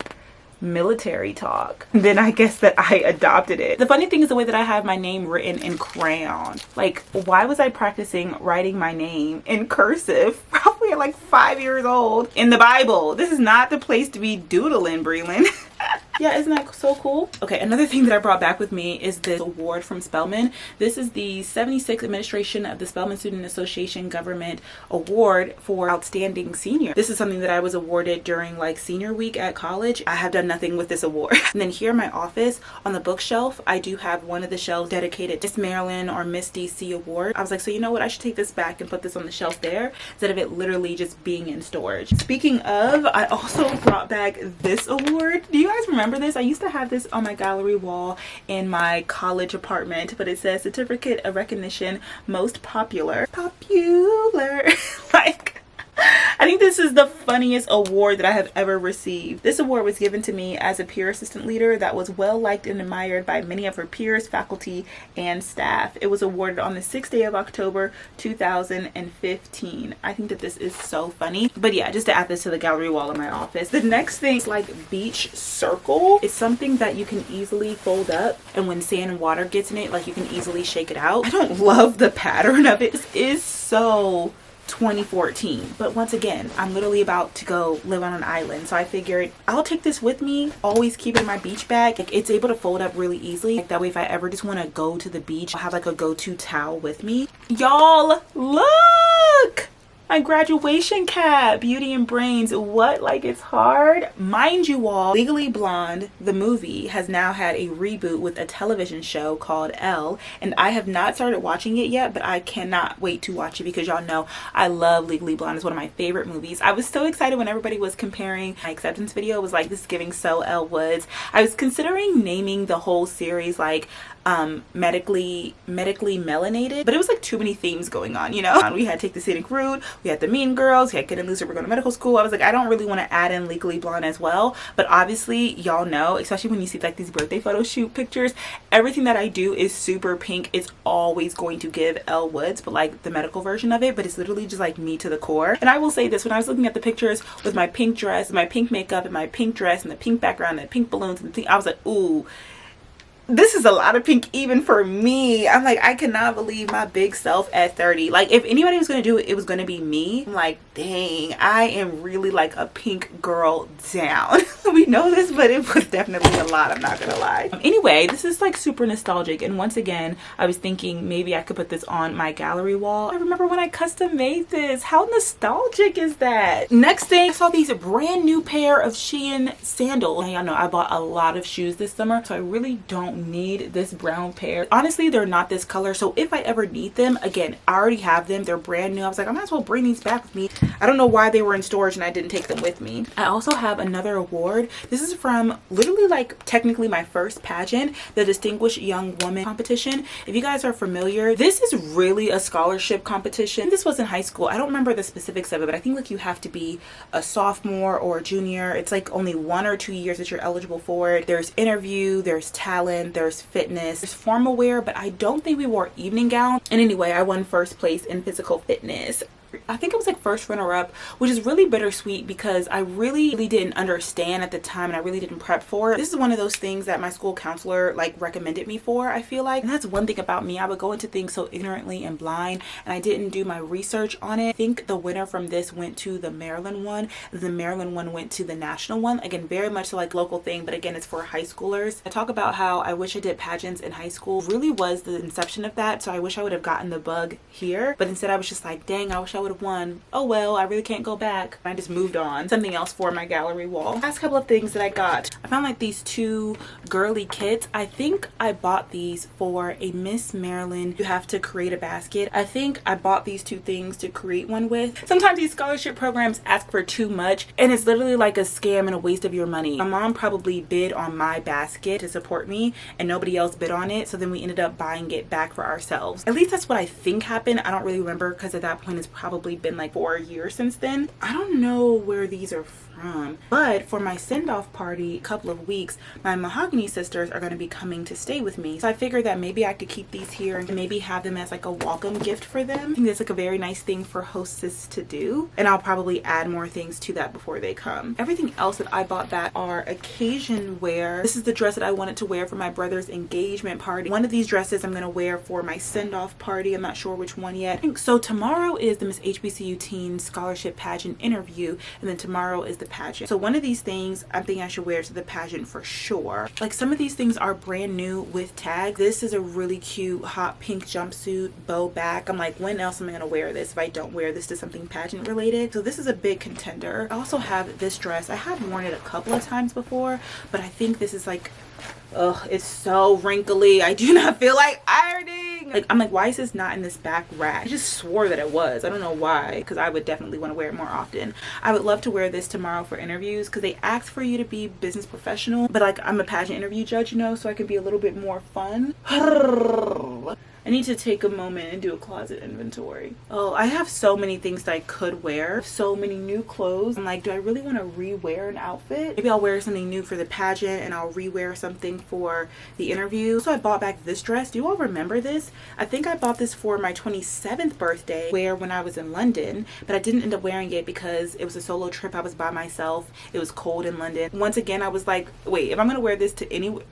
B: military talk. Then I guess that I adopted it. The funny thing is the way that I have my name written in crayon. Like, why was I practicing writing my name in cursive probably at like 5 years old in the Bible? This is not the place to be doodling, Brelynn. Yeah, isn't that so cool? Okay, another thing that I brought back with me is this award from Spelman. This is the 76th administration of the Spelman Student Association Government Award for Outstanding Senior. This is something that I was awarded during like senior week at college. I have done nothing with this award. And then here in my office on the bookshelf, I do have one of the shelves dedicated to Miss Maryland or Miss DC award. I was like, so you know what? I should take this back and put this on the shelf there instead of it literally just being in storage. Speaking of, I also brought back this award. Do you guys remember this? I used to have this on my gallery wall in my college apartment, but it says Certificate of Recognition Most Popular. Like, I think this is the funniest award that I have ever received. This award was given to me as a peer assistant leader that was well liked and admired by many of her peers, faculty, and staff. It was awarded on the 6th day of October 2015. I think that this is so funny. But yeah, just to add this to the gallery wall in my office. The next thing is like beach circle. It's something that you can easily fold up, and when sand and water gets in it, like you can easily shake it out. I don't love the pattern of it. This is so 2014. But once again, I'm literally about to go live on an island, so I figured I'll take this with me, always keep it in my beach bag. Like, it's able to fold up really easily, like, that way if I ever just want to go to the beach, I'll have like a go-to towel with me. Y'all, look, my graduation cap, Beauty and Brains. What? Like, it's hard? Mind you all, Legally Blonde, the movie, has now had a reboot with a television show called Elle, and I have not started watching it yet, but I cannot wait to watch it because y'all know I love Legally Blonde. It's one of my favorite movies. I was so excited when everybody was comparing my acceptance video. It was like, this is giving so Elle Woods. I was considering naming the whole series like medically melanated, but it was like too many themes going on, you know. We had Take the Scenic Route, we had the Mean Girls, we had Kid and Loser, we're going to medical school. I was like, I don't really want to add in Legally Blonde as well, but obviously y'all know, especially when you see like these birthday photo shoot pictures, everything that I do is super pink. It's always going to give Elle Woods, but like the medical version of it, but it's literally just like me to the core. And I will say this, when I was looking at the pictures with my pink dress, my pink makeup, and my pink dress, and the pink background, and the pink balloons, and the pink, I was like, ooh, this is a lot of pink even for me. I'm like, I cannot believe my big self at 30. Like, if anybody was going to do it, it was going to be me. I'm like, dang, I am really like a pink girl down. We know this, but it was definitely a lot, I'm not gonna lie. Anyway, this is like super nostalgic, and once again I was thinking maybe I could put this on my gallery wall. I remember when I custom made this. How nostalgic is that? Next thing, I saw these brand new pair of Shein sandals. Now y'all know I bought a lot of shoes this summer, so I really don't need this brown pair. Honestly, they're not this color, so if I ever need them, again, I already have them, they're brand new. I was like, I might as well bring these back with me. I don't know why they were in storage and I didn't take them with me. I also have another award. This is from literally like technically my first pageant, the Distinguished Young Woman competition. If you guys are familiar, this is really a scholarship competition. This was in high school. I don't remember the specifics of it, but I think like you have to be a sophomore or a junior. It's like only 1 or 2 years that you're eligible for it. There's interview, there's talent, there's fitness, there's formal wear, but I don't think we wore evening gowns. And anyway, I won first place in physical fitness. I think it was like first runner-up, which is really bittersweet because I really didn't understand at the time, and I really didn't prep for it. This is one of those things that my school counselor like recommended me for, I feel like. And that's one thing about me. I would go into things so ignorantly and blind, and I didn't do my research on it. I think the winner from this went to the Maryland one, and the Maryland one went to the national one. Again, very much so like local thing, but again, it's for high schoolers. I talk about how I wish I did pageants in high school. Really was the inception of that, so I wish I would have gotten the bug here, but instead I was just like, dang, I wish I would have won. Oh well, I really can't go back. I just moved on. Something else for my gallery wall. Last couple of things that I got. I found like these 2 girly kits. I think I bought these for a Miss Maryland. You have to create a basket. I think I bought these 2 things to create one with. Sometimes these scholarship programs ask for too much, and it's literally like a scam and a waste of your money. My mom probably bid on my basket to support me, and nobody else bid on it, so then we ended up buying it back for ourselves. At least that's what I think happened. I don't really remember because at that point it's probably been like 4 years since then. I don't know where these are from, but for my send-off party, a couple of weeks, my mahogany sisters are going to be coming to stay with me, so I figured that maybe I could keep these here and maybe have them as like a welcome gift for them. I think that's like a very nice thing for hostess to do, and I'll probably add more things to that before they come. Everything else that I bought back are occasion wear. This is the dress that I wanted to wear for my brother's engagement party. One of these dresses I'm going to wear for my send-off party. I'm not sure which one yet. So tomorrow is the Miss HBCU Teen Scholarship Pageant interview, and then tomorrow is the pageant. So one of these things I'm thinking I should wear to the pageant for sure. Like, some of these things are brand new with tags. This is a really cute hot pink jumpsuit, bow back. I'm like, when else am I gonna wear this if I don't wear this to something pageant related? So this is a big contender. I also have this dress. I have worn it a couple of times before, but I think this is like, ugh, it's so wrinkly. I do not feel like ironing. Like, I'm like, why is this not in this back rack? I just swore that it was. I don't know why, because I would definitely want to wear it more often. I would love to wear this tomorrow for interviews because they ask for you to be business professional, but like, I'm a pageant interview judge, you know, so I can be a little bit more fun. I need to take a moment and do a closet inventory. Oh, I have so many things that I could wear. So many new clothes. I'm like, do I really want to re-wear an outfit? Maybe I'll wear something new for the pageant and I'll re-wear something for the interview. So I bought back this dress. Do you all remember this? I think I bought this for my 27th birthday, wear when I was in London, but I didn't end up wearing it because it was a solo trip. I was by myself. It was cold in London. Once again, I was like, wait, if I'm going to wear this to anywhere,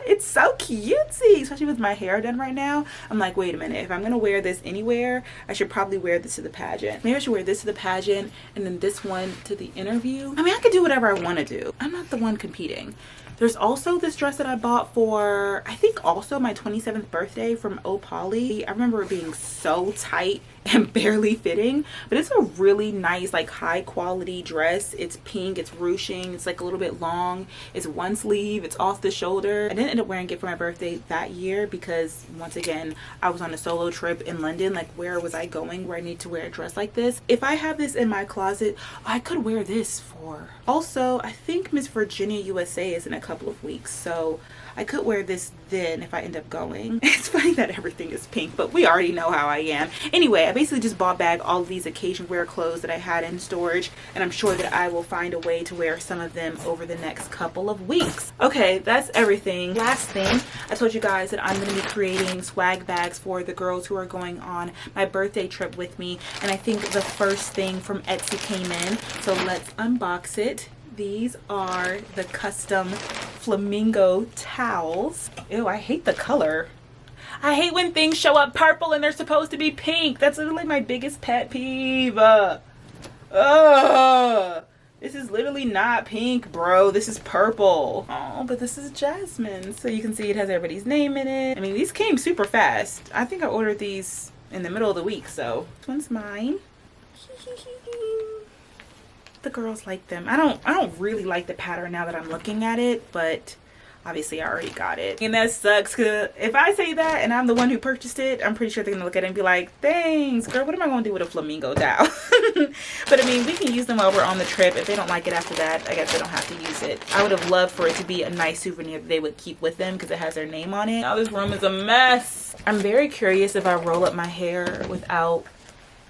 B: It's so cutesy, especially with my hair done right now. I'm like, wait a minute, if I'm gonna wear this anywhere, I should probably wear this to the pageant. Maybe I should wear this to the pageant and then this one to the interview. I mean, I could do whatever I want to do. I'm not the one competing. There's also this dress that I bought for, I think also my 27th birthday from Opali. I remember it being so tight and barely fitting, but it's a really nice, like, high quality dress. It's pink, it's ruching, it's like a little bit long, it's one sleeve, it's off the shoulder. I didn't end up wearing it for my birthday that year because, once again, I was on a solo trip in London. Like, where was I going where I need to wear a dress like this? If I have this in my closet, I could wear this for. Also, I think Miss Virginia USA is in a couple of weeks, so I could wear this then if I end up going. It's funny that everything is pink, but we already know how I am. Anyway, I basically just bought back all of these occasion wear clothes that I had in storage, and I'm sure that I will find a way to wear some of them over the next couple of weeks. Okay, that's everything. Last thing, I told you guys that I'm going to be creating swag bags for the girls who are going on my birthday trip with me, and I think the first thing from Etsy came in, so let's unbox it. These are the custom flamingo towels. Ew, I hate the color. I hate when things show up purple and they're supposed to be pink. That's literally my biggest pet peeve. This is literally not pink, bro. This is purple. Oh, but this is Jasmine. So you can see it has everybody's name in it. I mean, these came super fast. I think I ordered these in the middle of the week, so this one's mine. The girls like them. I don't really like the pattern now that I'm looking at it, but obviously I already got it. And that sucks, because if I say that and I'm the one who purchased it, I'm pretty sure they're gonna look at it and be like, thanks girl, what am I gonna do with a flamingo towel? But I mean, we can use them while we're on the trip. If they don't like it after that, I guess they don't have to use it. I would have loved for it to be a nice souvenir that they would keep with them because it has their name on it. Now this room is a mess. I'm very curious if I roll up my hair without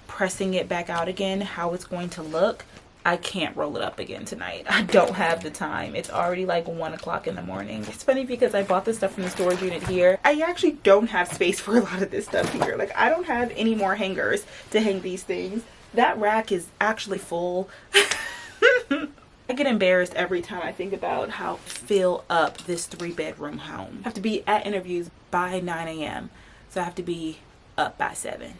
B: pressing it back out again, how it's going to look. I can't roll it up again tonight. I don't have the time. It's already like 1 o'clock in the morning. It's funny because I bought this stuff from the storage unit here. I actually don't have space for a lot of this stuff here. Like, I don't have any more hangers to hang these things. That rack is actually full. I get embarrassed every time I think about how fill up this 3-bedroom home. I have to be at interviews by 9 a.m. So I have to be up by 7.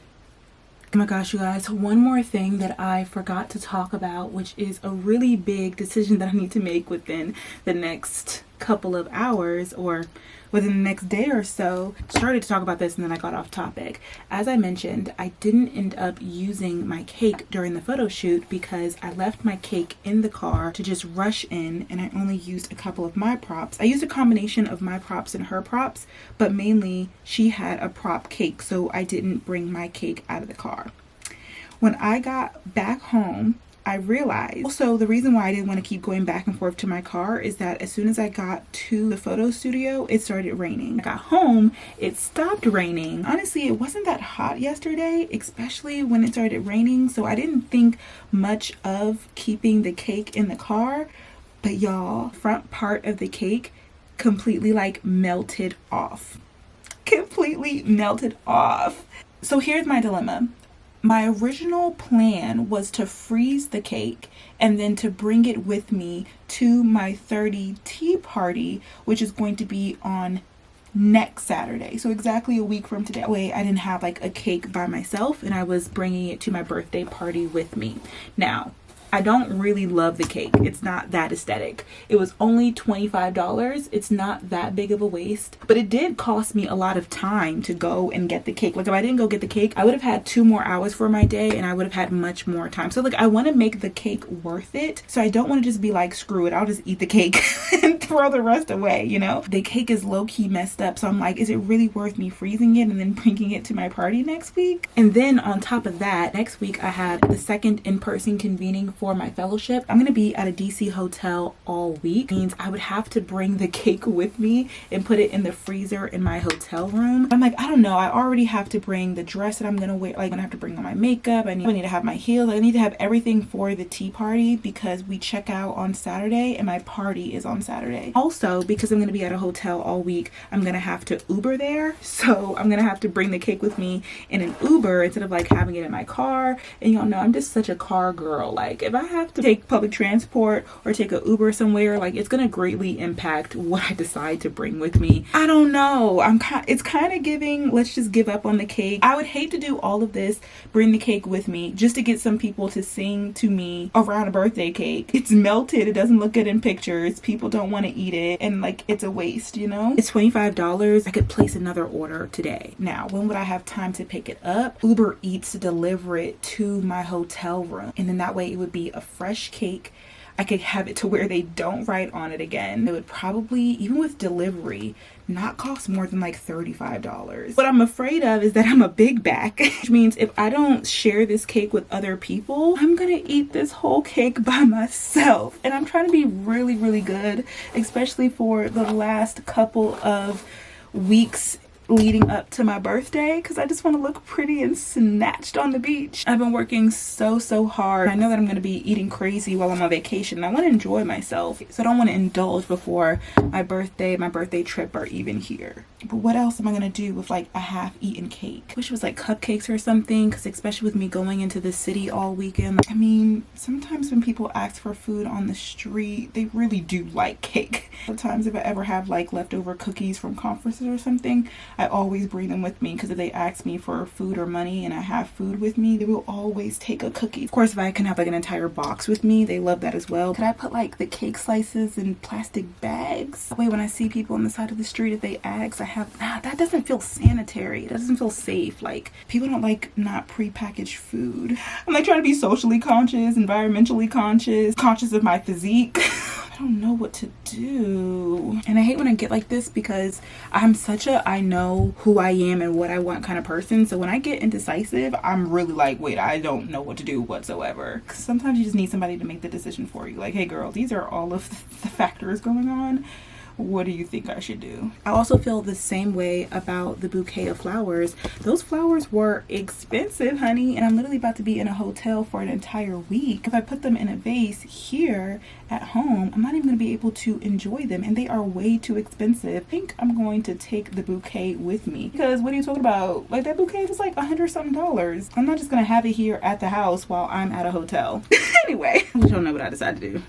B: Oh my gosh, you guys, one more thing that I forgot to talk about, which is a really big decision that I need to make within the next couple of hours, or within the next day or so. Started to talk about this and then I got off topic. As I mentioned, I didn't end up using my cake during the photo shoot because I left my cake in the car to just rush in, and I only used a couple of my props. I used a combination of my props and her props, but mainly she had a prop cake, so I didn't bring my cake out of the car. When I got back home, I realized also the reason why I didn't want to keep going back and forth to my car is that as soon as I got to the photo studio, it started raining. I got home, it stopped raining. Honestly, it wasn't that hot yesterday, especially when it started raining, so I didn't think much of keeping the cake in the car. But y'all, front part of the cake completely like melted off. Completely melted off. So here's my dilemma. My original plan was to freeze the cake and then to bring it with me to my 30 tea party, which is going to be on next Saturday. So exactly a week from today. That way I didn't have like a cake by myself and I was bringing it to my birthday party with me. Now, I don't really love the cake. It's not that aesthetic. It was only $25. It's not that big of a waste, but it did cost me a lot of time to go and get the cake. Like if I didn't go get the cake, I would have had 2 more hours for my day and I would have had much more time. So like I want to make the cake worth it. So I don't want to just be like, screw it, I'll just eat the cake and throw the rest away, you know? The cake is low-key messed up. So I'm like, is it really worth me freezing it and then bringing it to my party next week? And then on top of that, next week I had the second in-person convening for my fellowship. I'm going to be at a DC hotel all week. It means I would have to bring the cake with me and put it in the freezer in my hotel room. I'm like, I don't know. I already have to bring the dress that I'm going to wear. Like, I'm going to have to bring all my makeup. I need to have my heels. I need to have everything for the tea party because we check out on Saturday and my party is on Saturday. Also, because I'm going to be at a hotel all week, I'm going to have to Uber there. So I'm going to have to bring the cake with me in an Uber instead of like having it in my car. And y'all know I'm just such a car girl. Like if if I have to take public transport or take a Uber somewhere, like it's gonna greatly impact what I decide to bring with me. I don't know. It's kind of giving, let's just give up on the cake. I would hate to do all of this, bring the cake with me just to get some people to sing to me around a birthday cake. It's melted, it doesn't look good in pictures, people don't want to eat it, and like it's a waste, you know? It's $25. I could place another order today. Now, when would I have time to pick it up? Uber Eats to deliver it to my hotel room, and then that way it would be a fresh cake. I could have it to where they don't write on it again. It would probably, even with delivery, not cost more than like $35. What I'm afraid of is that I'm a big back, which means if I don't share this cake with other people, I'm gonna eat this whole cake by myself. And I'm trying to be really, really good, especially for the last couple of weeks leading up to my birthday, because I just want to look pretty and snatched on the beach. I've been working so hard. I know that I'm going to be eating crazy while I'm on vacation. I want to enjoy myself, so I don't want to indulge before my birthday trip are even here. But what else am I going to do with like a half-eaten cake? Wish it was like cupcakes or something, because especially with me going into the city all weekend, I mean, sometimes when people ask for food on the street, they really do like cake. Sometimes if I ever have like leftover cookies from conferences or something, I always bring them with me, because if they ask me for food or money and I have food with me, they will always take a cookie. Of course, if I can have like an entire box with me, they love that as well. Could I put like the cake slices in plastic bags? That way when I see people on the side of the street, if they ask, I have, that doesn't feel sanitary. It doesn't feel safe. Like, people don't like not prepackaged food. I'm like trying to be socially conscious, environmentally conscious of my physique. I don't know what to do. And I hate when I get like this, because I'm such a I know who I am and what I want kind of person. So when I get indecisive, I'm really like, wait, I don't know what to do whatsoever. 'Cause sometimes you just need somebody to make the decision for you. Like, hey girl, these are all of the factors going on. What do you think I should do? I also feel the same way about the bouquet of flowers. Those flowers were expensive, honey, and I'm literally about to be in a hotel for an entire week. If I put them in a vase here at home, I'm not even going to be able to enjoy them, and they are way too expensive. I think I'm going to take the bouquet with me, because what are you talking about? Like, that bouquet was like $100 something. I'm not just going to have it here at the house while I'm at a hotel. Anyway, I don't know what I decided to do.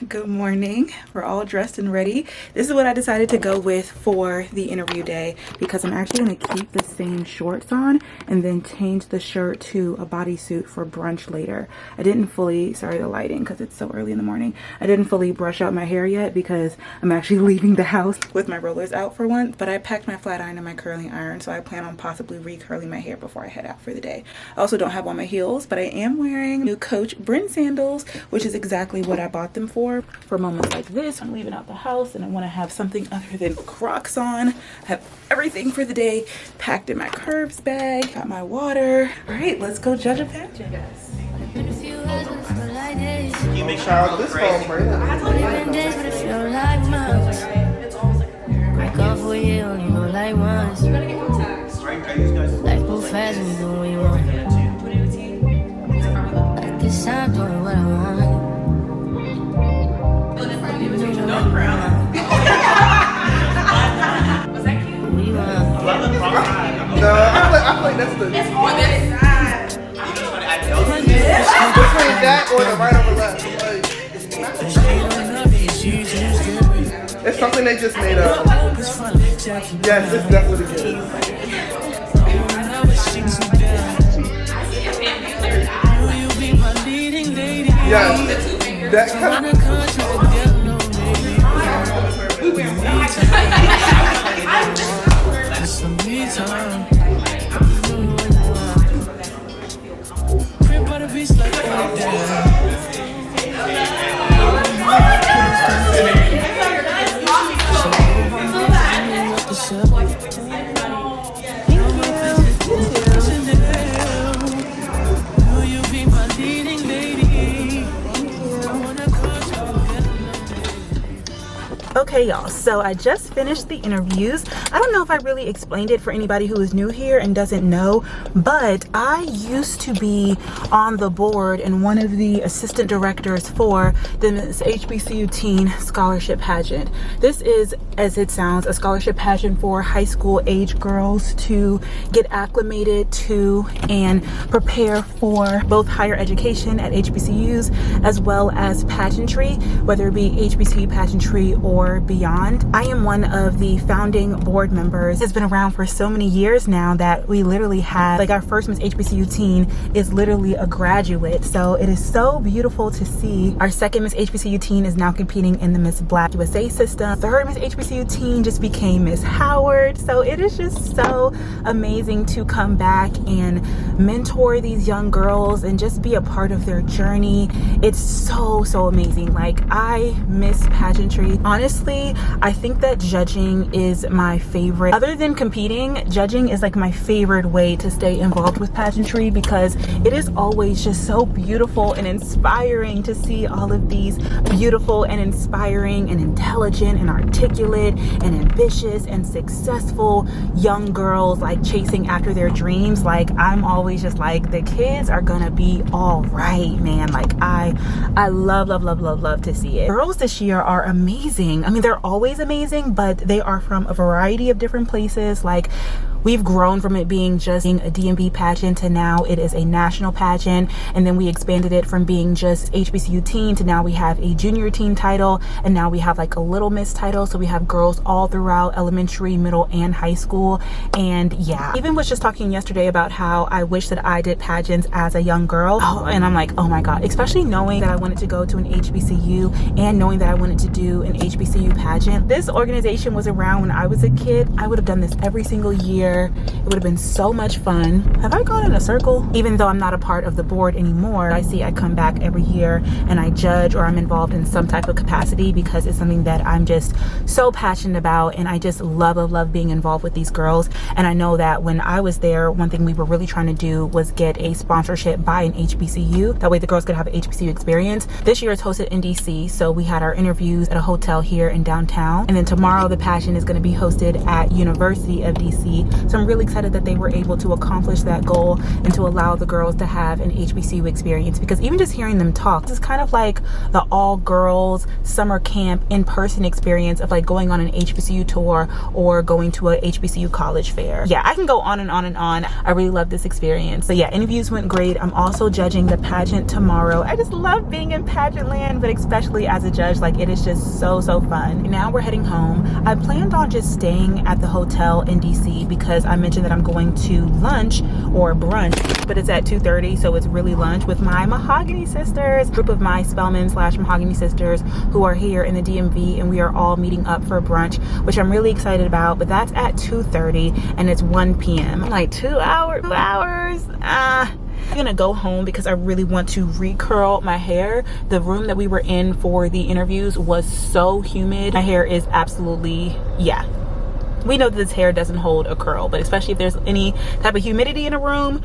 B: Good morning. We're all dressed and ready. This is what I decided to go with for the interview day, because I'm actually going to keep the same shorts on and then change the shirt to a bodysuit for brunch later. I didn't fully, sorry the lighting because it's so early in the morning, I didn't fully brush out my hair yet because I'm actually leaving the house with my rollers out for once, but I packed my flat iron and my curling iron, so I plan on possibly recurling my hair before I head out for the day. I also don't have on my heels, but I am wearing new Coach Brelynn sandals, which is exactly what I bought them for moments like this. I'm leaving out the house and I want to have something other than Crocs on. I have everything for the day packed in my curves bag, got my water. All right, let's go judge a pageant.
E: Can you make sure this phone, Brelynn? No, I feel like that's the. It's on this side. Between that or the right over left. Like, it's something they just made up. Yes, it's definitely good. Yes, that kind of.
B: Okay, y'all, so I just finished the interviews. I don't know if I really explained it for anybody who is new here and doesn't know, but I used to be on the board and one of the assistant directors for the HBCU Teen Scholarship Pageant. This is, as it sounds, a scholarship pageant for high school age girls to get acclimated to and prepare for both higher education at HBCUs as well as pageantry, whether it be HBCU pageantry or beyond. I am one of the founding board members. It's been around for so many years now that we literally have, like, our first Miss HBCU Teen is literally a graduate. So it is so beautiful to see. Our second Miss HBCU Teen is now competing in the Miss Black USA system. Third Miss HBCU Teen just became Miss Howard. So it is just so amazing to come back and mentor these young girls and just be a part of their journey. It's so amazing. Like, I miss pageantry. Honestly, I think that judging is my favorite. Other than competing, judging is like my favorite way to stay involved with pageantry because it is always just so beautiful and inspiring to see all of these beautiful and inspiring and intelligent and articulate and ambitious and successful young girls like chasing after their dreams. Like, I'm always just like, the kids are gonna be all right, man. Like, I love to see it. Girls this year are amazing. I mean, they're always amazing, but they are from a variety of different places. Like, we've grown from it being just a DMV pageant to now it is a national pageant, and then we expanded it from being just HBCU teen to now we have a junior teen title, and now we have like a little miss title. So we have girls all throughout elementary, middle, and high school. And yeah, even was just talking yesterday about how I wish that I did pageants as a young girl. And I'm like, oh my god, especially knowing that I wanted to go to an HBCU and knowing that I wanted to do an HBCU pageant. This organization was around when I was a kid. I would have done this every single year. It would have been so much fun. Have I gone in a circle? Even though I'm not a part of the board anymore, I see I come back every year and I judge, or I'm involved in some type of capacity because it's something that I'm just so passionate about, and I just love being involved with these girls. And I know that when I was there, one thing we were really trying to do was get a sponsorship by an HBCU. That way the girls could have an HBCU experience. This year it's hosted in DC, so we had our interviews at a hotel here in downtown, and then tomorrow the pageant is going to be hosted at University of DC. So I'm really excited that they were able to accomplish that goal and to allow the girls to have an HBCU experience, because even just hearing them talk, this is kind of like the all girls summer camp in-person experience of like going on an HBCU tour or going to a HBCU college fair. Yeah, I can go on and on and on. I really love this experience. So yeah, interviews went great. I'm also judging the pageant tomorrow. I just love being in pageant land, but especially as a judge, like, it is just so fun. Now we're heading home. I planned on just staying at the hotel in DC because I mentioned that I'm going to lunch or brunch, but it's at 2:30, so it's really lunch with my Mahogany sisters, group of my Spelman / Mahogany sisters who are here in the DMV, and we are all meeting up for brunch, which I'm really excited about. But that's at 2:30 and it's 1 p.m. I'm like, 2 hours. I'm gonna go home because I really want to recurl my hair. The room that we were in for the interviews was so humid. My hair is absolutely, yeah. We know that this hair doesn't hold a curl, but especially if there's any type of humidity in a room,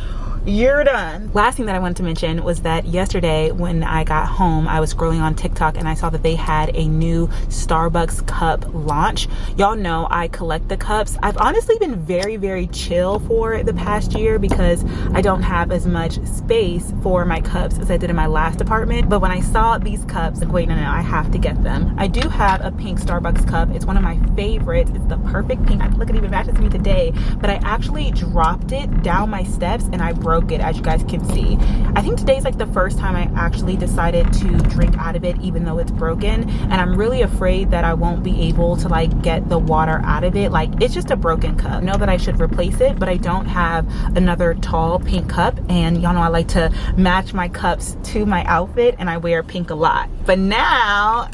B: you're done. Last thing that I wanted to mention was that yesterday when I got home, I was scrolling on TikTok and I saw that they had a new Starbucks cup launch. Y'all know I collect the cups. I've honestly been very chill for the past year because I don't have as much space for my cups as I did in my last apartment. But when I saw these cups, like, wait, no, I have to get them. I do have a pink Starbucks cup. It's one of my favorites. It's the perfect pink. Look, it even matches me today. But I actually dropped it down my steps and I broke it, as you guys can see. I think today's like the first time I actually decided to drink out of it even though it's broken, and I'm really afraid that I won't be able to like get the water out of it. Like, it's just a broken cup. I know that I should replace it, but I don't have another tall pink cup, and y'all know I like to match my cups to my outfit and I wear pink a lot. But now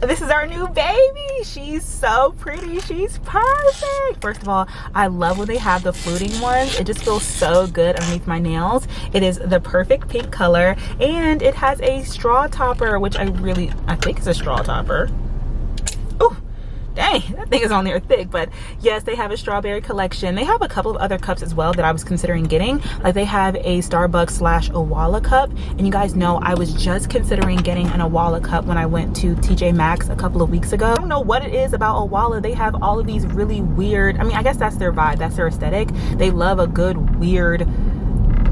B: this is our new baby. She's so pretty. She's perfect. First of all, I love when they have the fluting ones. It just feels so good underneath my nails. It is the perfect pink color, and it has a straw topper, which I think it's a straw topper. Oh, dang. dang, that thing is on there thick. But yes, they have a strawberry collection. They have a couple of other cups as well that I was considering getting. Like they have a Starbucks / Owala cup, and you guys know I was just considering getting an Owala cup when I went to TJ Maxx a couple of weeks ago. I don't know what it is about Owala. They have all of these really weird, I mean, I guess that's their vibe, that's their aesthetic. They love a good weird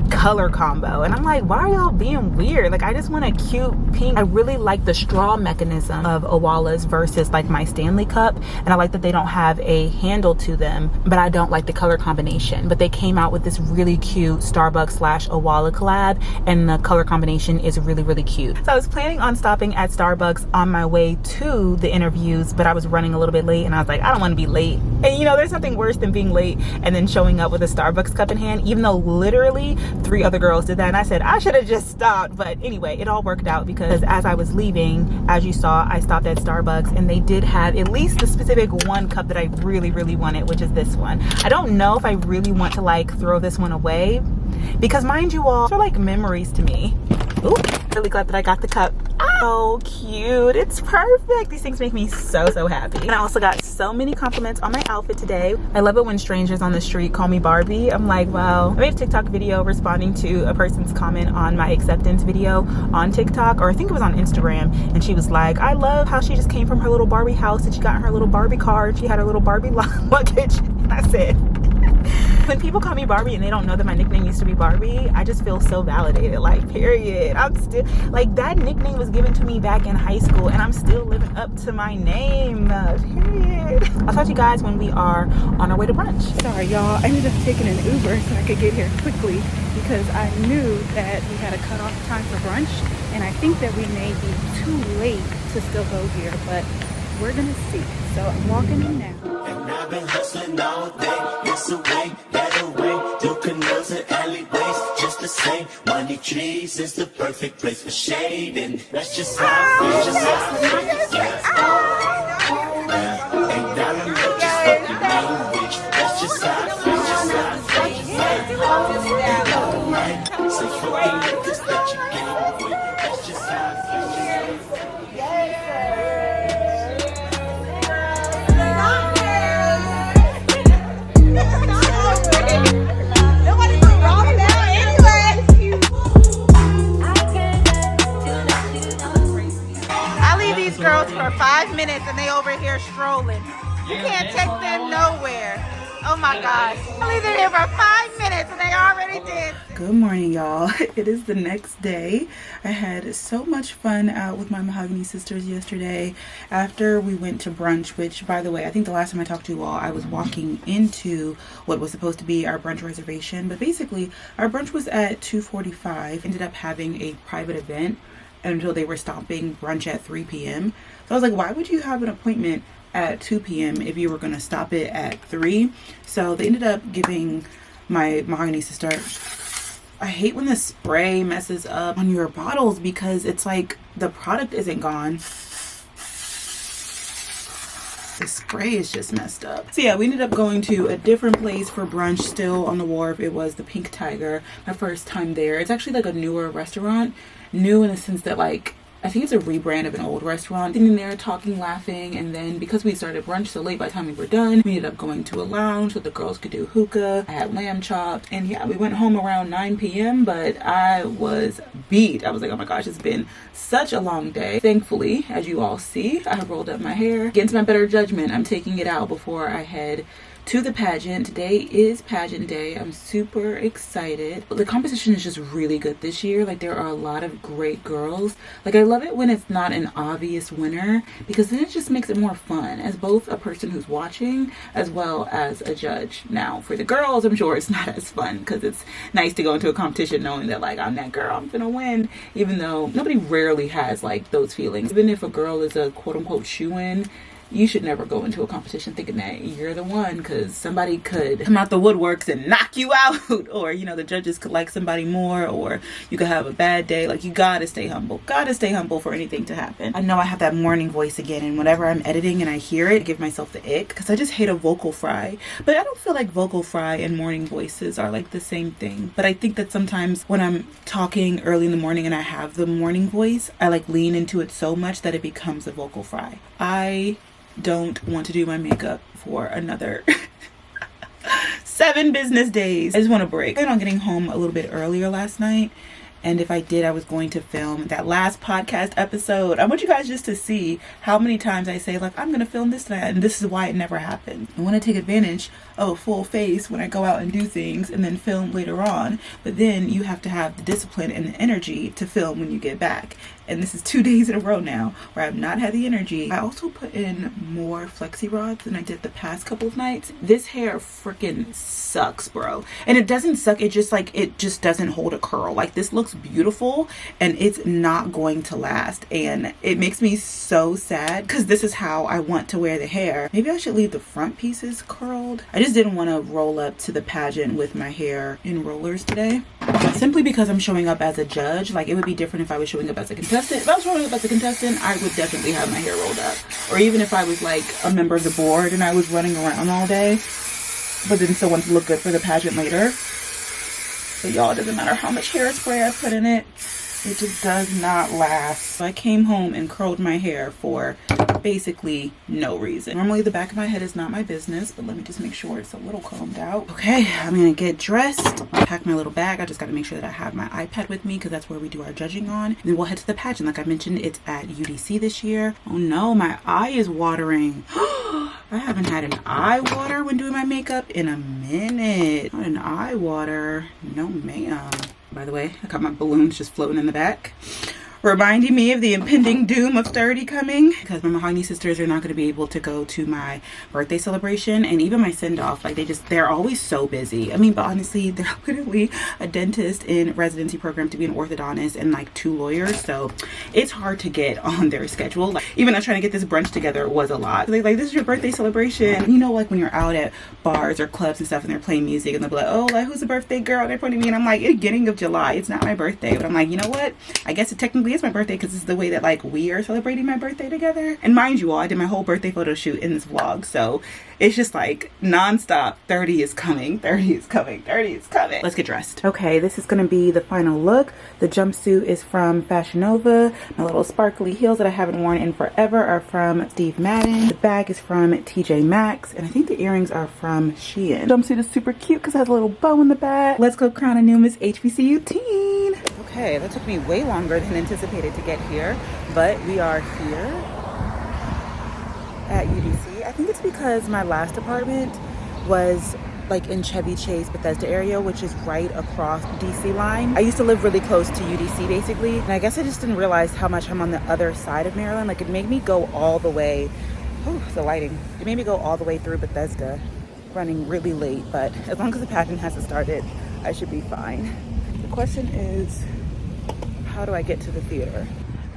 B: color combo, and I'm like, why are y'all being weird? Like, I just want a cute pink. I really like the straw mechanism of Owala's versus like my Stanley cup, and I like that they don't have a handle to them, but I don't like the color combination. But they came out with this really cute Starbucks / Owala collab, and the color combination is really, really cute. So I was planning on stopping at Starbucks on my way to the interviews, but I was running a little bit late, and I was like, I don't want to be late. And you know, there's nothing worse than being late and then showing up with a Starbucks cup in hand, even though literally 3 other girls did that, and I said I should have just stopped. But anyway, it all worked out because as I was leaving, as you saw, I stopped at Starbucks, and they did have at least the specific one cup that I really, really wanted, which is this one. I don't know if I really want to like throw this one away, because mind you all, they're like memories to me. Ooh, really glad that I got the cup. So cute, it's perfect. These things make me so happy. And I also got so many compliments on my outfit today. I love it when strangers on the street call me Barbie. I'm like, wow. I made a TikTok video responding to a person's comment on my acceptance video on TikTok, or I think it was on Instagram, and she was like, I love how she just came from her little Barbie house and she got her little Barbie car and she had her little Barbie luggage. And I said, when people call me Barbie and they don't know that my nickname used to be Barbie, I just feel so validated, like, period. I'm still, like, that nickname was given to me back in high school, and I'm still living up to my name, period. I'll talk to you guys when we are on our way to brunch. Sorry, y'all, I ended up taking an Uber so I could get here quickly because I knew that we had a cutoff time for brunch, and I think that we may be too late to still go here, but we're gonna see. So I'm walking in now.
F: And I've been hustling all day, this away, that away, through canals and alleyways, just the same. Money trees is the perfect place for shade, and that's just how I feel, just how I feel. Yeah. Ain't dollar no just fucking language, that's just how I feel, just how I feel. Yeah. Say fucking niggas that you get with, that's just how I feel.
B: Girls for 5 minutes and they over here strolling. You can't take them nowhere. Oh my gosh. I leave them here for 5 minutes and they already did. Good morning, y'all. It is the next day. I had so much fun out with my Mahogany sisters yesterday after we went to brunch, which, by the way, I think the last time I talked to you all, I was walking into what was supposed to be our brunch reservation, but basically our brunch was at 2:45. Ended up having a private event until they were stopping brunch at 3 p.m. So I was like, why would you have an appointment at 2 p.m. if you were going to stop it at 3? So they ended up giving my Mahogany sister, I hate when the spray messes up on your bottles because it's like the product isn't gone. The spray is just messed up. So yeah, we ended up going to a different place for brunch, still on the wharf. It was the Pink Tiger, my first time there. It's actually like a newer restaurant. New in the sense that, like, I think it's a rebrand of an old restaurant. Sitting there talking, laughing, and then because we started brunch so late, by the time we were done, we ended up going to a lounge so the girls could do hookah. I had lamb chops, and yeah, we went home around 9 p.m. but I was beat. I was like, oh my gosh, it's been such a long day. Thankfully, as you all see, I rolled up my hair. Against my better judgment, I'm taking it out before I head to the pageant. Today is pageant day. I'm super excited. The competition is just really good this year. Like, there are a lot of great girls. Like, I love it when it's not an obvious winner, because then it just makes it more fun as both a person who's watching as well as a judge. Now for the girls, I'm sure it's not as fun because it's nice to go into a competition knowing that, like, I'm that girl, I'm gonna win, even though nobody rarely has like those feelings. Even if a girl is a quote-unquote shoe-in, you should never go into a competition thinking that you're the one, because somebody could come out the woodworks and knock you out, or, you know, the judges could like somebody more, or you could have a bad day. Like, you gotta stay humble. Gotta stay humble for anything to happen. I know I have that morning voice again, and whenever I'm editing and I hear it, I give myself the ick, because I just hate a vocal fry. But I don't feel like vocal fry and morning voices are like the same thing. But I think that sometimes when I'm talking early in the morning and I have the morning voice, I like lean into it so much that it becomes a vocal fry. I don't want to do my makeup for another 7 business days. I just want a break. I planned on getting home a little bit earlier last night, and if I did, I was going to film that last podcast episode. I want you guys just to see how many times I say, like, I'm gonna film this tonight, and this is why it never happens. I want to take advantage of a full face when I go out and do things and then film later on, but then you have to have the discipline and the energy to film when you get back. And this is 2 days in a row now where I've not had the energy. I also put in more flexi rods than I did the past couple of nights. This hair freaking sucks, bro. And it doesn't suck, it just doesn't hold a curl. Like, this looks beautiful and it's not going to last, and it makes me so sad because this is how I want to wear the hair. Maybe I should leave the front pieces curled. I just didn't want to roll up to the pageant with my hair in rollers today, simply because I'm showing up as a judge. Like, it would be different if I was showing up as a contestant. If I was showing up as a contestant, I would definitely have my hair rolled up. Or even if I was like a member of the board and I was running around all day, but then still want to look good for the pageant later. But y'all, it doesn't matter how much hairspray I put in it, it just does not last. So I came home and curled my hair for basically no reason. Normally the back of my head is not my business, but let me just make sure it's a little combed out. Okay, I'm gonna get dressed, pack my little bag. I just gotta make sure that I have my iPad with me because that's where we do our judging on. And then we'll head to the pageant. Like I mentioned, it's at UDC this year. Oh no, my eye is watering. I haven't had an eye water when doing my makeup in a minute. Not an eye water, no ma'am. By the way, I got my balloons just floating in the back, reminding me of the impending doom of 30 coming, because my Mahogany sisters are not going to be able to go to my birthday celebration and even my send-off. Like, they're always so busy. I mean, but honestly, they're literally a dentist in residency program to be an orthodontist and like 2 lawyers, so it's hard to get on their schedule. Like, even us trying to get this brunch together was a lot. Like, this is your birthday celebration. You know, like when you're out at bars or clubs and stuff and they're playing music and they'll be like, oh, like, who's the birthday girl? They're pointing at me and I'm like, it's beginning of July. It's not my birthday. But I'm like, you know what? I guess it technically is my birthday because it's the way that like we are celebrating my birthday together. And mind you all, I did my whole birthday photo shoot in this vlog, so it's just like non-stop. 30 is coming, 30 is coming, 30 is coming. Let's get dressed. Okay, this is gonna be the final look. The jumpsuit is from Fashion Nova. My little sparkly heels that I haven't worn in forever are from Steve Madden. The bag is from TJ Maxx, and I think the earrings are from Shein. The jumpsuit is super cute because it has a little bow in the back. Let's go crown a new Miss HBCU teen. Okay, that took me way longer than anticipated to get here, but we are here at UDC. I think it's because my last apartment was like in Chevy Chase, Bethesda area, which is right across DC line. I used to live really close to UDC basically, and I guess I just didn't realize how much I'm on the other side of Maryland. Like, it made me go all the way, the lighting. It made me go all the way through Bethesda, running really late, but as long as the pageant hasn't started, I should be fine. The question is, how do I get to the theater?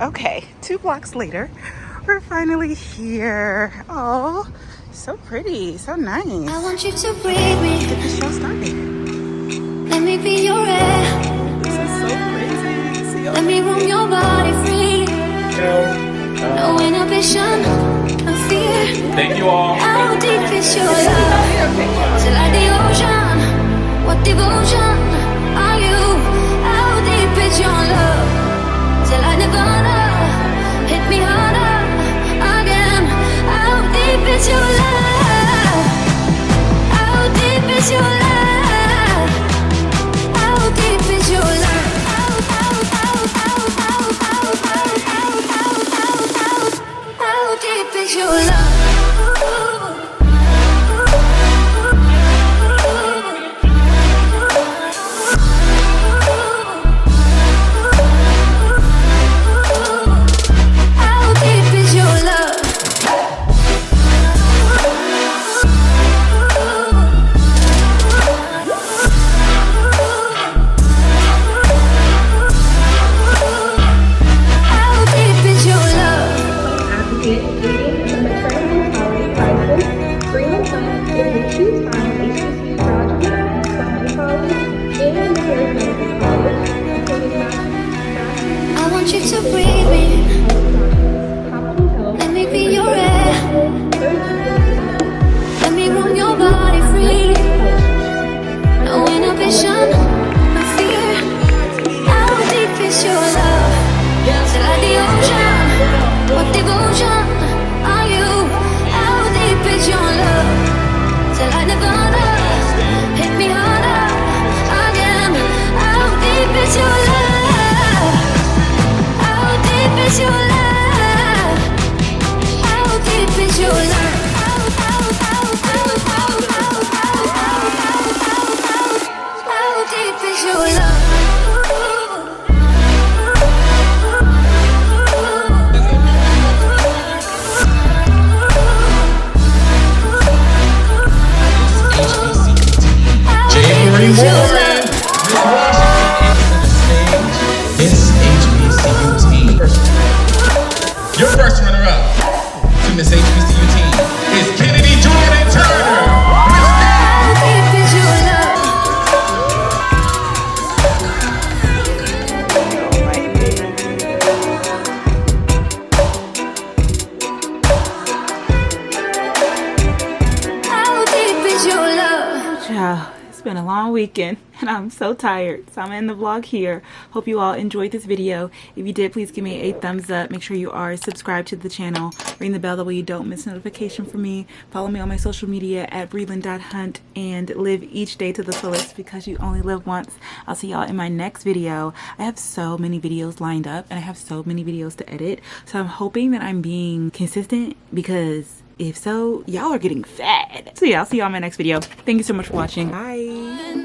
B: Okay, 2 blocks later, we're finally here. Oh, so pretty, so nice.
G: I want you to breathe me.
B: Get the show started.
G: Let me be your air.
B: This is so crazy. See
G: Let me roam your body free. No inhibition, no fear.
H: Thank you all.
G: How deep is your love? Till like the ocean. What devotion are you? How deep is your love? Till like Nirvana. Hit me harder again. How deep is your love? How deep is your love? How deep is your love? How deep is your love?
H: HBCU team is Kennedy, Jordan, and Turner.
G: How deep is your love? How deep is your love?
B: Ciao. It's been a long weekend and I'm so tired, so I'm gonna end the vlog here. Hope you all enjoyed this video. If you did, please give me a thumbs up. Make sure you are subscribed to the channel. Ring the bell that way you don't miss notification from me. Follow me on my social media at Brelynn.hunt and live each day to the fullest because you only live once. I'll see y'all in my next video. I have so many videos lined up and I have so many videos to edit, so I'm hoping that I'm being consistent, because if so, y'all are getting fed. So yeah, I'll see y'all in my next video. Thank you so much for watching. Bye.